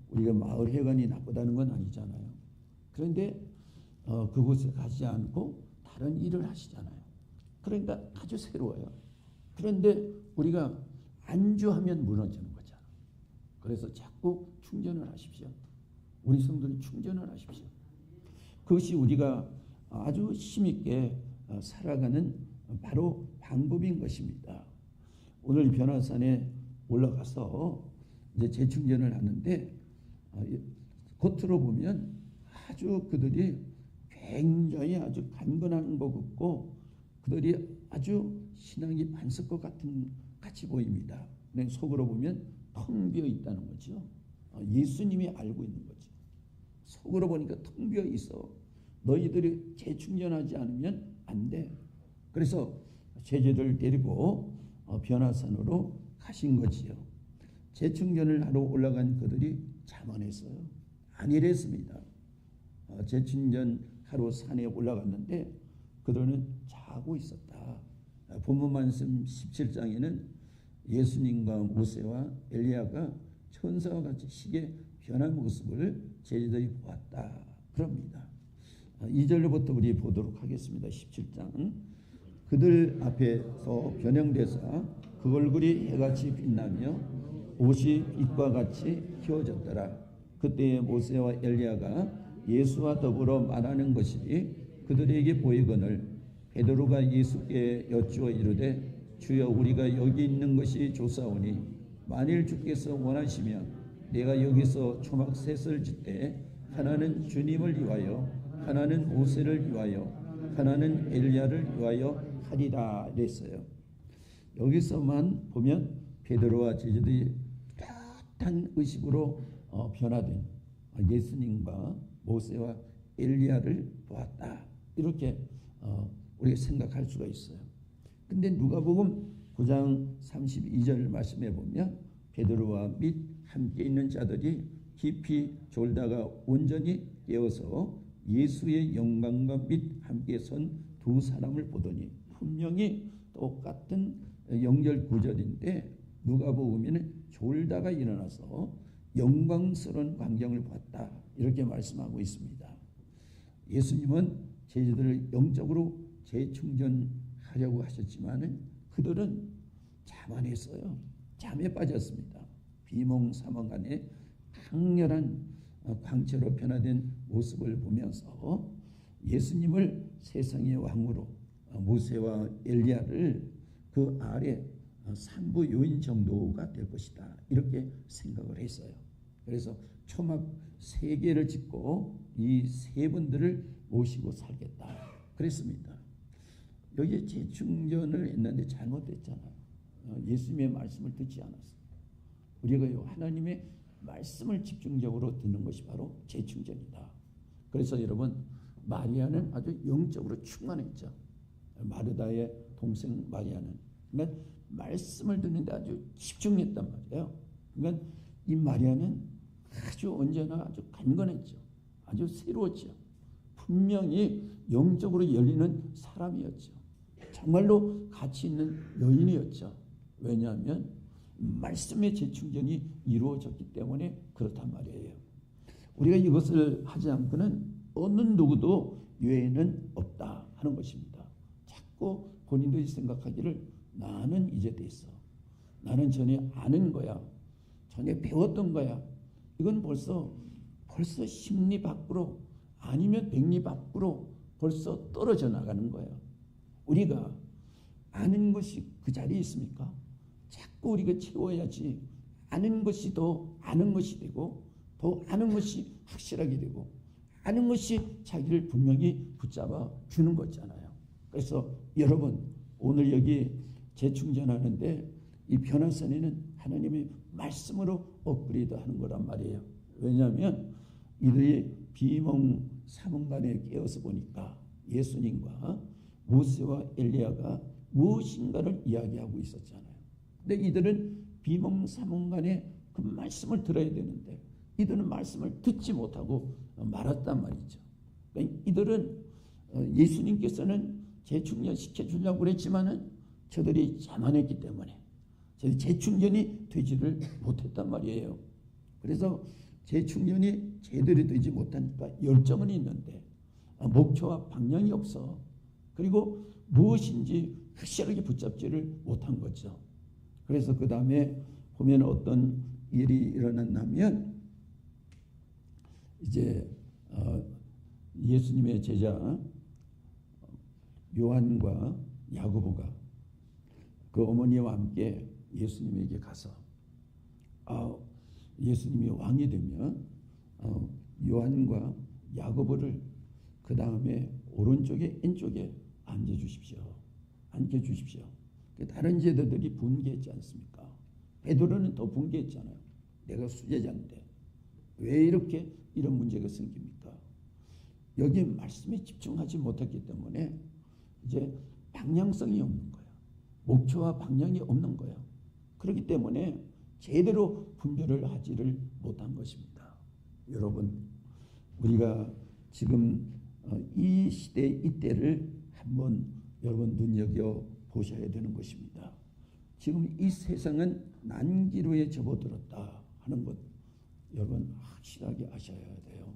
우리가 마을 회관이 나쁘다는 건 아니잖아요. 그런데 그곳에 가지 않고 다른 일을 하시잖아요. 그러니까 아주 새로워요. 그런데 우리가 안주하면 무너지는 거잖아. 그래서 자꾸 충전을 하십시오. 우리 성도들이 충전을 하십시오. 그것이 우리가 아주 힘있게 살아가는 바로 방법인 것입니다. 오늘 변화산에 올라가서 이제 재충전을 하는데 겉으로 보면 아주 그들이 굉장히 아주 강건한 것 같고 그들이 아주 신앙이 반석 것 같이 보입니다. 근데 속으로 보면 텅 비어 있다는 거죠. 예수님이 알고 있는 거죠. 속으로 보니까 텅 비어 있어. 너희들이 재충전하지 않으면 안 돼. 그래서 제자들을 데리고 변화산으로 가신 거지요. 재충전을 하러 올라간 그들이 자만했어요. 아니랬습니다. 재충전하러 산에 올라갔는데 그들은 자고 있었다. 본문 말씀 17장에는 예수님과 모세와 엘리야가 천사와 같이 시계 변한 모습을 제자들이 보았다 그럽니다. 2절부터 우리 보도록 하겠습니다. 17장. 그들 앞에서 변형되사 그 얼굴이 해같이 빛나며 옷이 빛과 같이 휘어졌더라. 그때에 모세와 엘리야가 예수와 더불어 말하는 것이 그들에게 보이거늘 베드로가 예수께 여쭈어 이르되 주여 우리가 여기 있는 것이 좋사오니 만일 주께서 원하시면 내가 여기서 초막 셋을 짓되 하나는 주님을 위하여 하나는 모세를 위하여 하나는 엘리야를 위하여 하리라 그랬어요. 여기서만 보면 베드로와 제자들이 뚜렷한 의식으로 변화된 예수님과 모세와 엘리야를 보았다 이렇게 우리가 생각할 수가 있어요. 근데 누가복음 9장 32절 말씀에 보면 베드로와 및 함께 있는 자들이 깊이 졸다가 온전히 깨어서 예수의 영광과 및 함께 선 두 사람을 보더니 분명히 똑같은 연결 구절인데 누가복음에는 졸다가 일어나서 영광스러운 광경을 보았다 이렇게 말씀하고 있습니다. 예수님은 제자들을 영적으로 재충전하려고 하셨지만 그들은 자만했어요. 잠에 빠졌습니다. 비몽사몽간에 강렬한 광채로 변화된 모습을 보면서 예수님을 세상의 왕으로 모세와 엘리야를 그 아래 산부 요인 정도가 될 것이다 이렇게 생각을 했어요. 그래서 초막 3개를 짓고 이 세 분들을 모시고 살겠다 그랬습니다. 여기에 재충전을 했는데 잘못됐잖아요. 예수님의 말씀을 듣지 않았어요. 우리가 하나님의 말씀을 집중적으로 듣는 것이 바로 재충전이다. 그래서 여러분 마리아는 아주 영적으로 충만했죠. 마르다의 동생 마리아는 그러니까 말씀을 듣는데 아주 집중했단 말이에요. 그러니까 이 마리아는 아주 언제나 아주 간건했죠. 아주 새로웠죠. 분명히 영적으로 열리는 사람이었죠. 정말로 가치 있는 여인이었죠. 왜냐하면 말씀의 재충전이 이루어졌기 때문에 그렇단 말이에요. 우리가 이것을 하지 않고는 어느 누구도 유해는 없다 하는 것입니다. 자꾸 본인들이 생각하기를 나는 이제 됐어. 나는 전에 아는 거야. 전에 배웠던 거야. 이건 벌써 심리 밖으로 아니면 백리 밖으로 벌써 떨어져 나가는 거예요. 우리가 아는 것이 그 자리에 있습니까? 자꾸 우리가 채워야지 아는 것이 더 아는 것이 되고 더 아는 것이 확실하게 되고 아는 것이 자기를 분명히 붙잡아 주는 거잖아요. 그래서 여러분 오늘 여기 재충전하는데 이 변화선에는 하나님의 말씀으로 업그레이드하는 거란 말이에요. 왜냐하면 이들이 비몽사몽간에 깨어서 보니까 예수님과 모세와 엘리야가 무엇인가를 이야기하고 있었잖아요. 근데 이들은 비몽사몽간에 그 말씀을 들어야 되는데 이들은 말씀을 듣지 못하고 말았단 말이죠. 그러니까 이들은 예수님께서는 재충전시켜 주려고 그랬지만은 저들이 자만했기 때문에 저들이 재충전이 되지를 못했단 말이에요. 그래서 재충전이 제대로 되지 못하니까 열정은 있는데 목표와 방향이 없어. 그리고 무엇인지 확실하게 붙잡지를 못한 거죠. 그래서 그 다음에 보면 어떤 일이 일어났냐면 이제 예수님의 제자 요한과 야고보가 그 어머니와 함께 예수님에게 가서 예수님이 왕이 되면 요한과 야고보를 그 다음에 오른쪽에 왼쪽에 앉혀주십시오. 다른 제자들이 분개했지 않습니까? 베드로는 더 분개했잖아요. 내가 수제자인데 왜 이렇게 이런 문제가 생깁니까? 여기 말씀에 집중하지 못했기 때문에 이제 방향성이 없는 거예요. 목표와 방향이 없는 거예요. 그렇기 때문에 제대로 분별을 하지를 못한 것입니다. 여러분 우리가 지금 이 시대 이때를 한번 여러분 눈여겨 보셔야 되는 것입니다. 지금 이 세상은 난기로에 접어들었다 하는 것 여러분 확실하게 아셔야 돼요.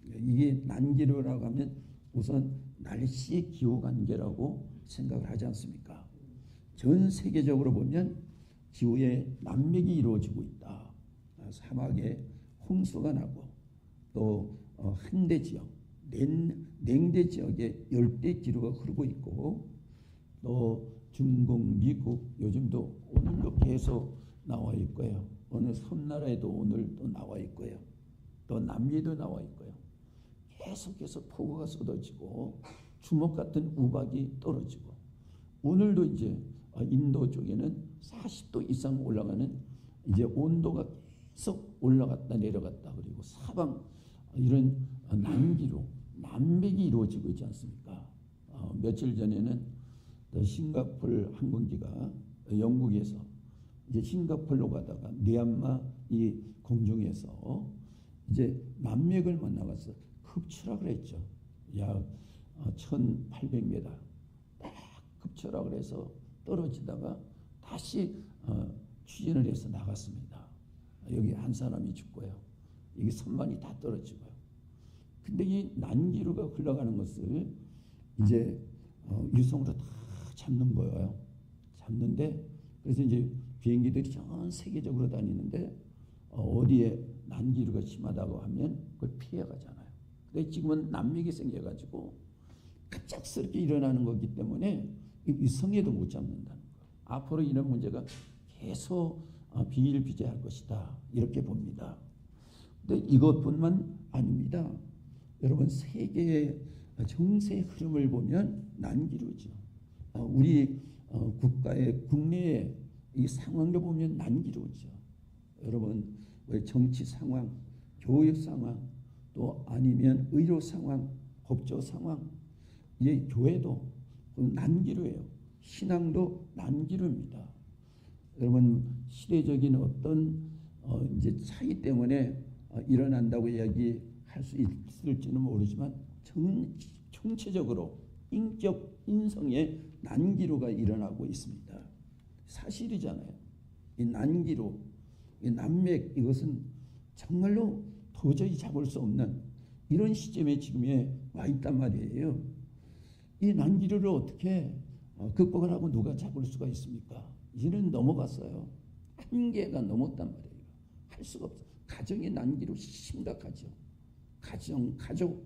이게 난기류라고 하면 우선 날씨 기후 관계라고 생각을 하지 않습니까? 전 세계적으로 보면 기후의 난맥이 이루어지고 있다. 사막에 홍수가 나고 또 한대 지역, 냉대 지역에 열대 기류가 흐르고 있고 또 중국, 미국 요즘도 오늘도 계속 나와 있고요. 어느 섬나라에도 오늘 또 나와 있고요. 또 남미도 나와 있고요. 계속해서 폭우가 쏟아지고 주먹 같은 우박이 떨어지고 오늘도 이제 인도 쪽에는 40도 이상 올라가는 이제 온도가 계속 올라갔다 내려갔다 그리고 사방 이런 난기로 난맥이 이루어지고 있지 않습니까? 며칠 전에는 싱가포르 항공기가 영국에서 이제 싱가포르로 가다가 미얀마 이 공중에서 이제 난맥을 만나가서 급추락을 했죠. 약 1,800m 딱 급추락을 해서 떨어지다가 다시 추진을 해서 나갔습니다. 여기 한 사람이 죽고요. 여기 선반이 다 떨어지고요. 근데 이 난기류가 흘러가는 것을 이제 유성으로 다 잡는 거예요. 잡는데 그래서 이제 비행기들이 전 세계적으로 다니는데 어디에 난기류가 심하다고 하면 그걸 피해가잖아요. 근데 지금은 난맥이 생겨가지고 갑작스럽게 일어나는 거기 때문에 위성에도 못 잡는다는 거. 앞으로 이런 문제가 계속 비일비재할 것이다 이렇게 봅니다. 근데 이것뿐만 아닙니다. 여러분 세계의 정세의 흐름을 보면 난기류죠. 우리 국가의 국내의 이 상황을 보면 난기류죠. 여러분 정치 상황, 교육 상황, 또 아니면 의료 상황, 법조 상황, 이제 교회도 난기류예요. 신앙도 난기류입니다. 여러분 시대적인 어떤 이제 차이 때문에 일어난다고 이야기할 수 있을지는 모르지만 총체적으로 인격 인성의 난기류가 일어나고 있습니다. 사실이잖아요. 이 난기류, 이 난맥 이것은 정말로 도저히 잡을 수 없는 이런 시점에 지금에 와 있단 말이에요. 이 난기류를 어떻게 극복을 하고 누가 잡을 수가 있습니까? 이제는 넘어갔어요. 한계가 넘었단 말이에요. 할 수가 없어. 가정의 난기류 심각하죠. 가족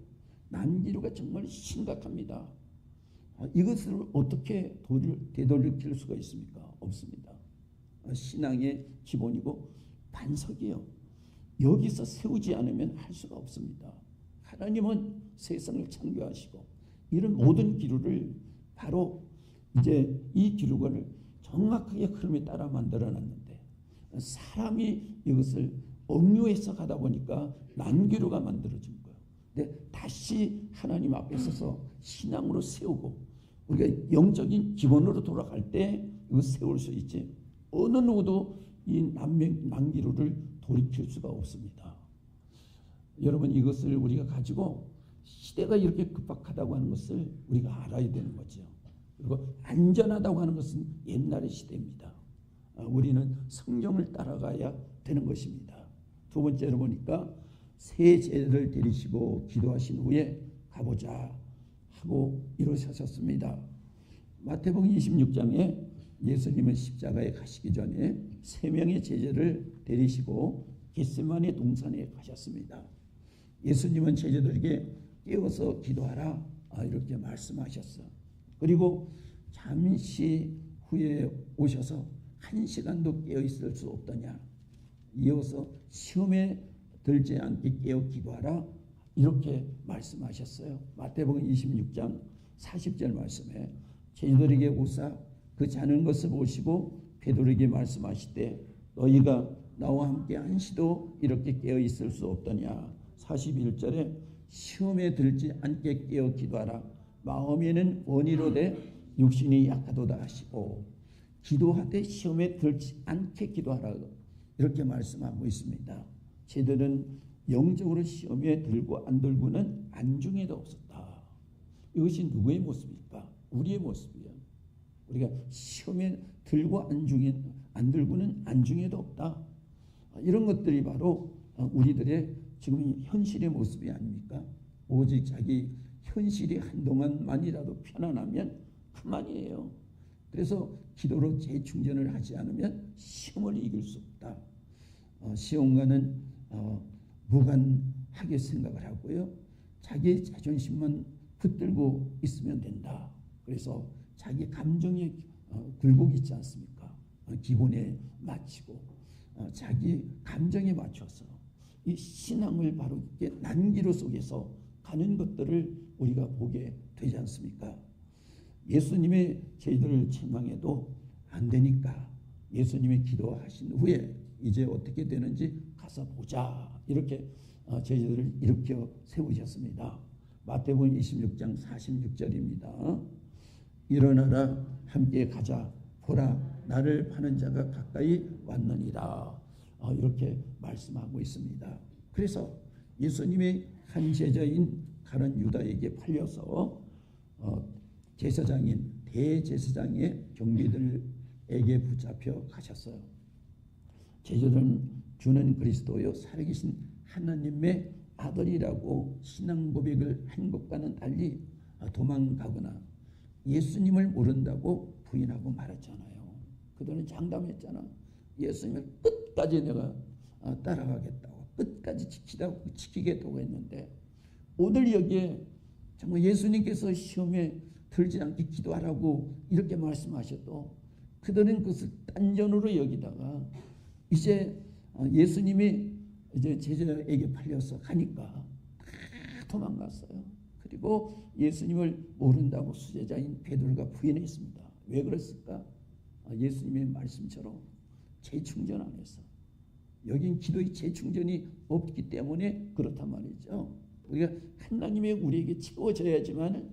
난기류가 정말 심각합니다. 이것을 어떻게 되돌릴 수가 있습니까? 없습니다. 신앙의 기본이고 반석이요. 여기서 세우지 않으면 할 수가 없습니다. 하나님은 세상을 창조하시고 이런 모든 기류를 바로 이제 이 기류를 정확하게 흐름에 따라 만들어놨는데 사람이 이것을 억류해서 가다 보니까 난기류가 만들어진 거예요. 근데 다시 하나님 앞에 서서 신앙으로 세우고 우리가 영적인 기본으로 돌아갈 때 이거 세울 수 있지. 어느 누구도 이 난기류를 돌이킬 수가 없습니다. 여러분 이것을 우리가 가지고 시대가 이렇게 급박하다고 하는 것을 우리가 알아야 되는 거죠. 그리고 안전하다고 하는 것은 옛날의 시대입니다. 우리는 성경을 따라가야 되는 것입니다. 두 번째로 보니까 새 제자를 데리시고 기도하신 후에 가보자 하고 일어서셨습니다. 마태복음 26장에 예수님은 십자가에 가시기 전에 세 명의 제자를 데리시고 겟세마네 동산에 가셨습니다. 예수님은 제자들에게 깨워서 기도하라 이렇게 말씀하셨어. 그리고 잠시 후에 오셔서 1시간도 깨어 있을 수 없더냐. 이어서 시험에 들지 않게 깨어 기도하라 이렇게 말씀하셨어요. 마태복음 26장 40절 말씀에 제자들에게 오사 그 자는 것을 보시고 베드로에게 말씀하시되 너희가 나와 함께 한시도 이렇게 깨어 있을 수 없더냐. 41절에 시험에 들지 않게 깨어 기도하라. 마음에는 원이로되 육신이 약하도다 하시고 기도하되 시험에 들지 않게 기도하라 이렇게 말씀하고 있습니다. 제들은 영적으로 시험에 들고 안 들고는 안중에도 없었다. 이것이 누구의 모습입니까? 우리의 모습이에요. 우리가 시험에 들고 안 들고는 안중에도 없다. 이런 것들이 바로 우리들의 지금 현실의 모습이 아닙니까? 오직 자기 현실이 한동안만이라도 편안하면 그만이에요. 그래서 기도로 재충전을 하지 않으면 시험을 이길 수 없다. 시험과는 무관하게 생각을 하고요. 자기 자존심만 붙들고 있으면 된다. 그래서 자기 감정에 굴곡 있지 않습니까? 기본에 맞추고 자기 감정에 맞춰서 이 신앙을 바로 이렇게 난기로 속에서 가는 것들을 우리가 보게 되지 않습니까? 예수님의 저희들을 책망해도 안 되니까 예수님이 기도하신 후에 이제 어떻게 되는지 가서 보자. 이렇게 저희들을 일으켜 세우셨습니다. 마태복음 26장 46절입니다. 일어나라 함께 가자. 보라 나를 파는 자가 가까이 왔느니라. 이렇게 말씀하고 있습니다. 그래서 예수님의 한 제자인 가룟 유다에게 팔려서 제사장인 대제사장의 경비들에게 붙잡혀 가셨어요. 제자들은 주는 그리스도요 살아계신 하나님의 아들이라고 신앙 고백을 한 것과는 달리 도망가거나 예수님을 모른다고 부인하고 말했잖아요. 그들은 장담했잖아. 예수님을 끝까지 내가 따라가겠다고, 끝까지 지키겠다고 했는데 오늘 여기에 정말 예수님께서 시험에 들지 않게 기도하라고 이렇게 말씀하셔도 그들은 그것을 딴전으로 여기다가 이제 예수님이 이제 제자에게 팔려서 가니까 다 도망갔어요. 그리고 예수님을 모른다고 수제자인 베드로가 부인했습니다. 왜 그랬을까? 예수님의 말씀처럼 재충전 안 했어. 여긴 기도의 재충전이 없기 때문에 그렇단 말이죠. 우리가 하나님의 우리에게 채워져야지만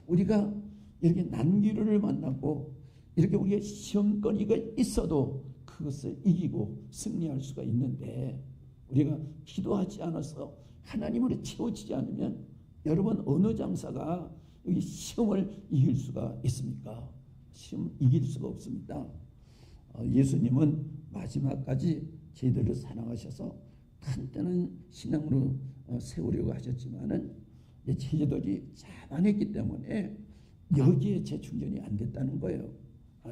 우리가 이렇게 난기류를 만나고 이렇게 우리가 시험거리가 있어도 그것을 이기고 승리할 수가 있는데 우리가 기도하지 않아서 하나님으로 채워지지 않으면 여러분 어느 장사가 여기 시험을 이길 수가 있습니까? 시험 이길 수가 없습니다. 예수님은 마지막까지 저희들을 사랑하셔서 간단한 신앙으로 세우려고 하셨지만은 제자들이 자만했기 때문에 여기에 재충전이 안 됐다는 거예요.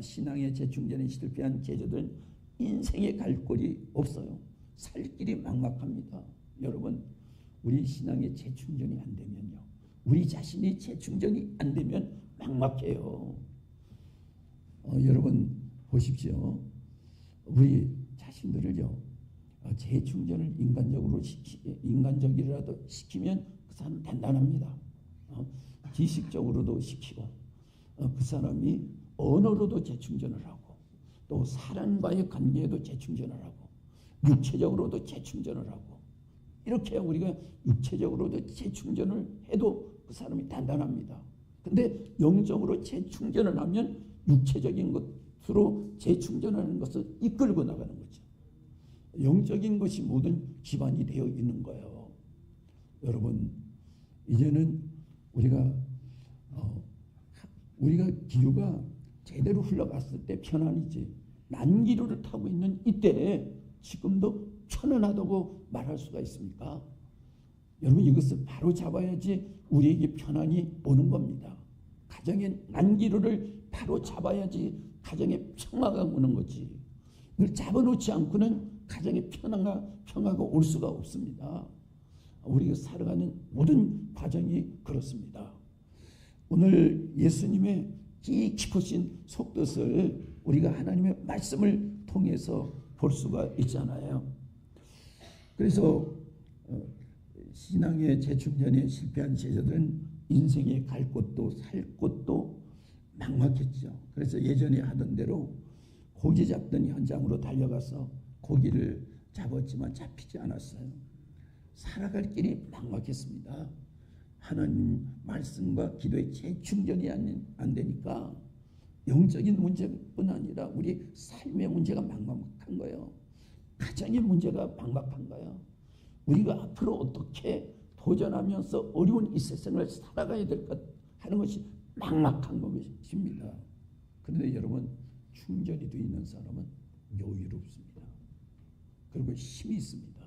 신앙의 재충전에 실패한 제자들은 인생에 갈 곳이 없어요. 살 길이 막막합니다. 여러분 우리 신앙의 재충전이 안 되면요, 우리 자신이 재충전이 안 되면 막막해요. 여러분 보십시오. 우리 자신들을요 재충전을 인간적이라도 시키면 그 사람 단단합니다. 지식적으로도 시키고 그 사람이 언어로도 재충전을 하고 또 사람과의 관계에도 재충전을 하고 육체적으로도 재충전을 하고 이렇게 우리가 육체적으로도 재충전을 해도 그 사람이 단단합니다. 근데 영적으로 재충전을 하면 육체적인 것으로 재충전하는 것을 이끌고 나가는 거죠. 영적인 것이 모든 기반이 되어 있는 거예요. 여러분 이제는 우리가 기류가 제대로 흘러갔을 때 편안이지 난기류를 타고 있는 이때에 지금도 편안하다고 말할 수가 있습니까? 여러분 이것을 바로 잡아야지 우리에게 편안이 오는 겁니다. 가정의 난기류를 바로 잡아야지 가정에 평화가 오는 거지. 이걸 잡아놓지 않고는 가정에 평화가 올 수가 없습니다. 우리가 살아가는 모든 과정이 그렇습니다. 오늘 예수님의 깊으신 속뜻을 우리가 하나님의 말씀을 통해서 볼 수가 있잖아요. 그래서 신앙의 재충전에 실패한 제자들은 인생에 갈 곳도 살 곳도 막막했죠. 그래서 예전에 하던 대로 고기 잡던 현장으로 달려가서 고기를 잡았지만 잡히지 않았어요. 살아갈 길이 막막했습니다. 하나님 말씀과 기도의 재충전이 안 되니까 영적인 문제뿐 아니라 우리 삶의 문제가 막막한 거예요. 가정의 문제가 막막한 거예요. 우리가 앞으로 어떻게 도전하면서 어려운 이 세상을 살아가야 될 것 하는 것이 막막한 것입니다. 그런데 여러분 충전이 되어 있는 사람은 여유롭습니다. 그리고 힘이 있습니다.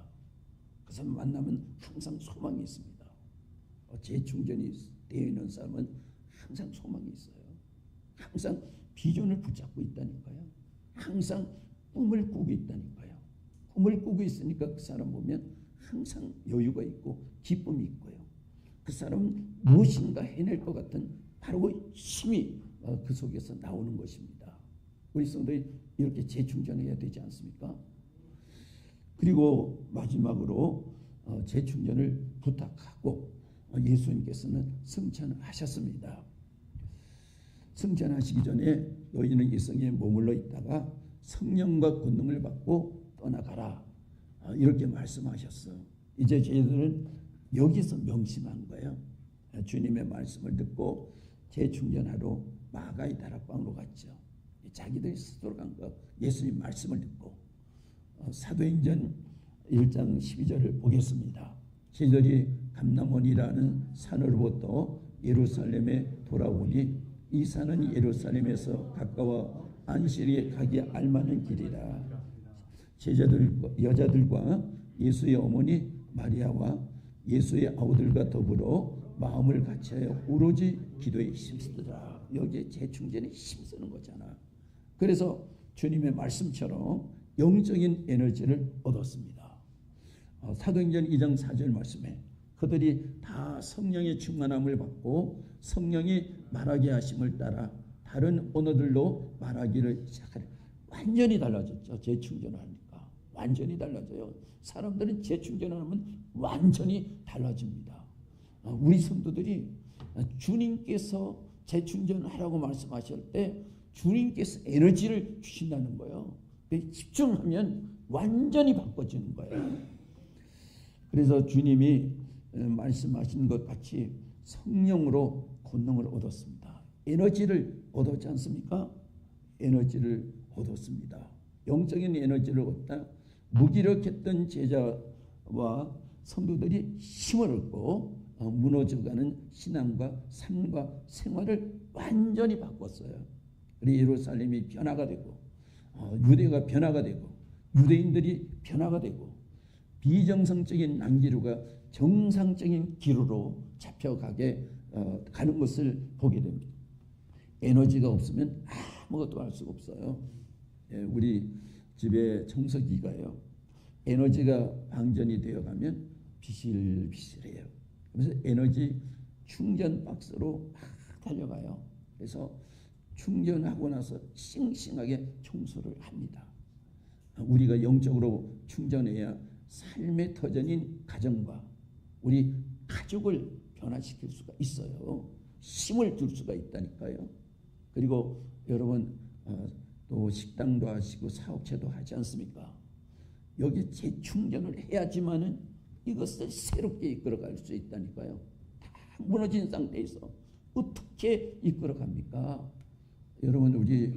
그것을 만나면 항상 소망이 있습니다. 재충전이 되어 있는 사람은 항상 소망이 있어요. 항상 비전을 붙잡고 있다니까요. 항상 꿈을 꾸고 있다니까요. 꿈을 꾸고 있으니까 그 사람 보면 항상 여유가 있고 기쁨이 있고요. 그 사람은 무엇인가 해낼 것 같은 바로 힘이 그 속에서 나오는 것입니다. 우리 성도들이 이렇게 재충전해야 되지 않습니까? 그리고 마지막으로 재충전을 부탁하고 예수님께서는 승천하셨습니다. 승천하시기 전에 너희는 이 성에 머물러 있다가 성령과 권능을 받고 떠나가라, 이렇게 말씀하셨어. 이제 저희들은 여기서 명심한 거예요. 주님의 말씀을 듣고 재충전하러 마가의 다락방으로 갔죠. 자기들이 스스로 간 거, 예수님 말씀을 듣고. 사도행전 1장 12절을 보겠습니다. 저희들이 감람원이라는 산으로부터 예루살렘에 돌아오니 이 산은 예루살렘에서 가까워 안식일에 가기 알만한 길이라. 여자들과 예수의 어머니 마리아와 예수의 아우들과 더불어 마음을 같이하여 오로지 기도에 힘쓰더라. 여기에 재충전에 힘쓰는 거잖아. 그래서 주님의 말씀처럼 영적인 에너지를 얻었습니다. 사도행전 2장 4절 말씀에 그들이 다 성령의 충만함을 받고 성령이 말하게 하심을 따라 다른 언어들로 말하기를 시작하려. 완전히 달라졌죠. 재충전하니까 완전히 달라져요. 사람들은 재충전하면 완전히 달라집니다. 우리 성도들이 주님께서 재충전하라고 말씀하실 때 주님께서 에너지를 주신다는 거예요. 집중하면 완전히 바꿔지는 거예요. 그래서 주님이 말씀하신 것 같이 성령으로 권능을 얻었습니다. 에너지를 얻었지 않습니까? 에너지를 얻었습니다. 영적인 에너지를 얻다 무기력했던 제자와 성도들이 힘을 얻고 무너져가는 신앙과 삶과 생활을 완전히 바꿨어요. 그리고 예루살렘이 변화가 되고 유대가 변화가 되고 유대인들이 변화가 되고 비정상적인 난기류가 정상적인 기류로 잡혀가게 가는 것을 보게 됩니다. 에너지가 없으면 아무것도 할 수가 없어요. 우리 집에 청소기가요, 에너지가 방전이 되어가면 비실비실해요. 그래서 에너지 충전 박스로 막 달려가요. 그래서 충전하고 나서 싱싱하게 청소를 합니다. 우리가 영적으로 충전해야 삶의 터전인 가정과 우리 가족을 변화시킬 수가 있어요. 힘을 줄 수가 있다니까요. 그리고 여러분 또 식당도 하시고 사업체도 하지 않습니까? 여기 재충전을 해야지만은 이것을 새롭게 이끌어갈 수 있다니까요. 다 무너진 상태에서 어떻게 이끌어갑니까? 여러분 우리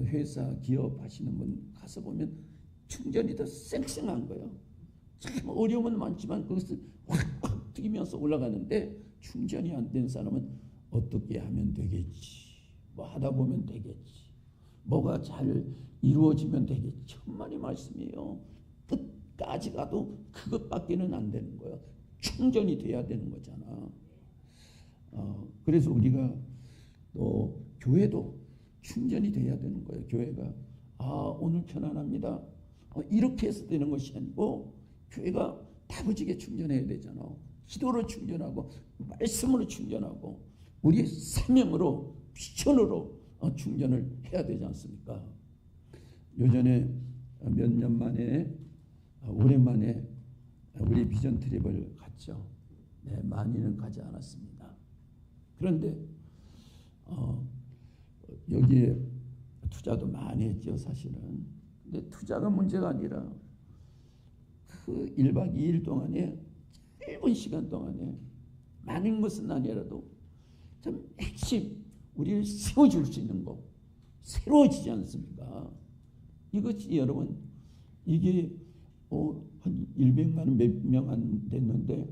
회사 기업 하시는 분 가서 보면 충전이 더 쌩쌩한 거예요. 참 어려움은 많지만 그것을 확확 튀기면서 올라가는데 충전이 안 된 사람은 어떻게 하면 되겠지, 뭐 하다 보면 되겠지, 뭐가 잘 이루어지면 되겠지. 천만의 말씀이에요. 끝까지 가도 그것밖에는 안 되는 거예요. 충전이 돼야 되는 거잖아. 그래서 우리가 또 교회도 충전이 돼야 되는 거예요. 교회가 오늘 편안합니다, 이렇게 해서 되는 것이 아니고 교회가 다부지게 충전해야 되잖아. 기도로 충전하고 말씀으로 충전하고 우리의 사명으로 비전으로 충전을 해야 되지 않습니까? 요전에 몇 년 만에 오랜만에 우리 비전 트립을 갔죠. 네, 많이는 가지 않았습니다. 그런데 여기에 투자도 많이 했죠, 사실은. 근데 투자가 문제가 아니라 그 1박 2일 동안에 짧은 시간 동안에 많은 것은 아니라도 참 핵심 우리를 세워줄 수 있는 거, 새로워지지 않습니까? 이것이 여러분 이게 한 100만 원 몇 명 안 됐는데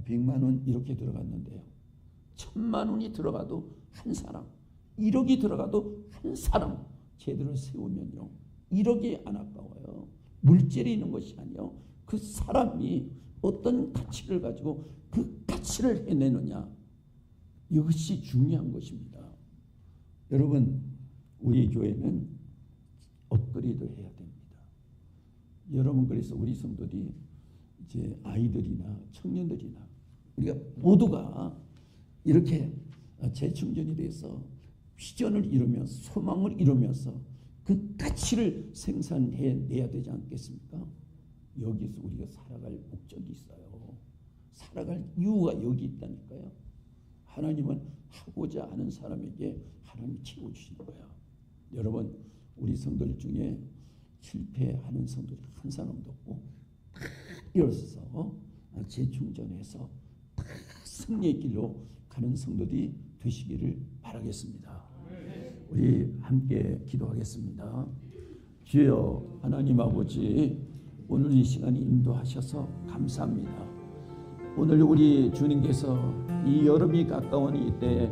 100만 원 이렇게 들어갔는데요. 1000만 원이 들어가도 한 사람, 1억이 들어가도 한 사람 제대로 세우면요, 1억이 안 아까워요. 물질이 있는 것이 아니요, 그 사람이 어떤 가치를 가지고 그 가치를 해내느냐, 이것이 중요한 것입니다. 여러분, 우리 교회는 업그레이드 해야 됩니다. 여러분, 그래서 우리 성도들이 이제 아이들이나 청년들이나 우리가 모두가 이렇게 재충전이 돼서 비전을 이루면서 소망을 이루면서 그 가치를 생산해내야 되지 않겠습니까? 여기서 우리가 살아갈 목적이 있어요. 살아갈 이유가 여기 있다니까요. 하나님은 하고자 하는 사람에게 하나님이 채워주시는 거야. 여러분, 우리 성도들 중에 실패하는 성도들이 한 사람도 없고 다 일어서서 재충전해서 다 승리의 길로 가는 성도들이 되시기를 바라겠습니다. 우리 함께 기도하겠습니다. 주여 하나님 아버지, 오늘 이 시간에 인도하셔서 감사합니다. 오늘 우리 주님께서 이 여름이 가까운 이때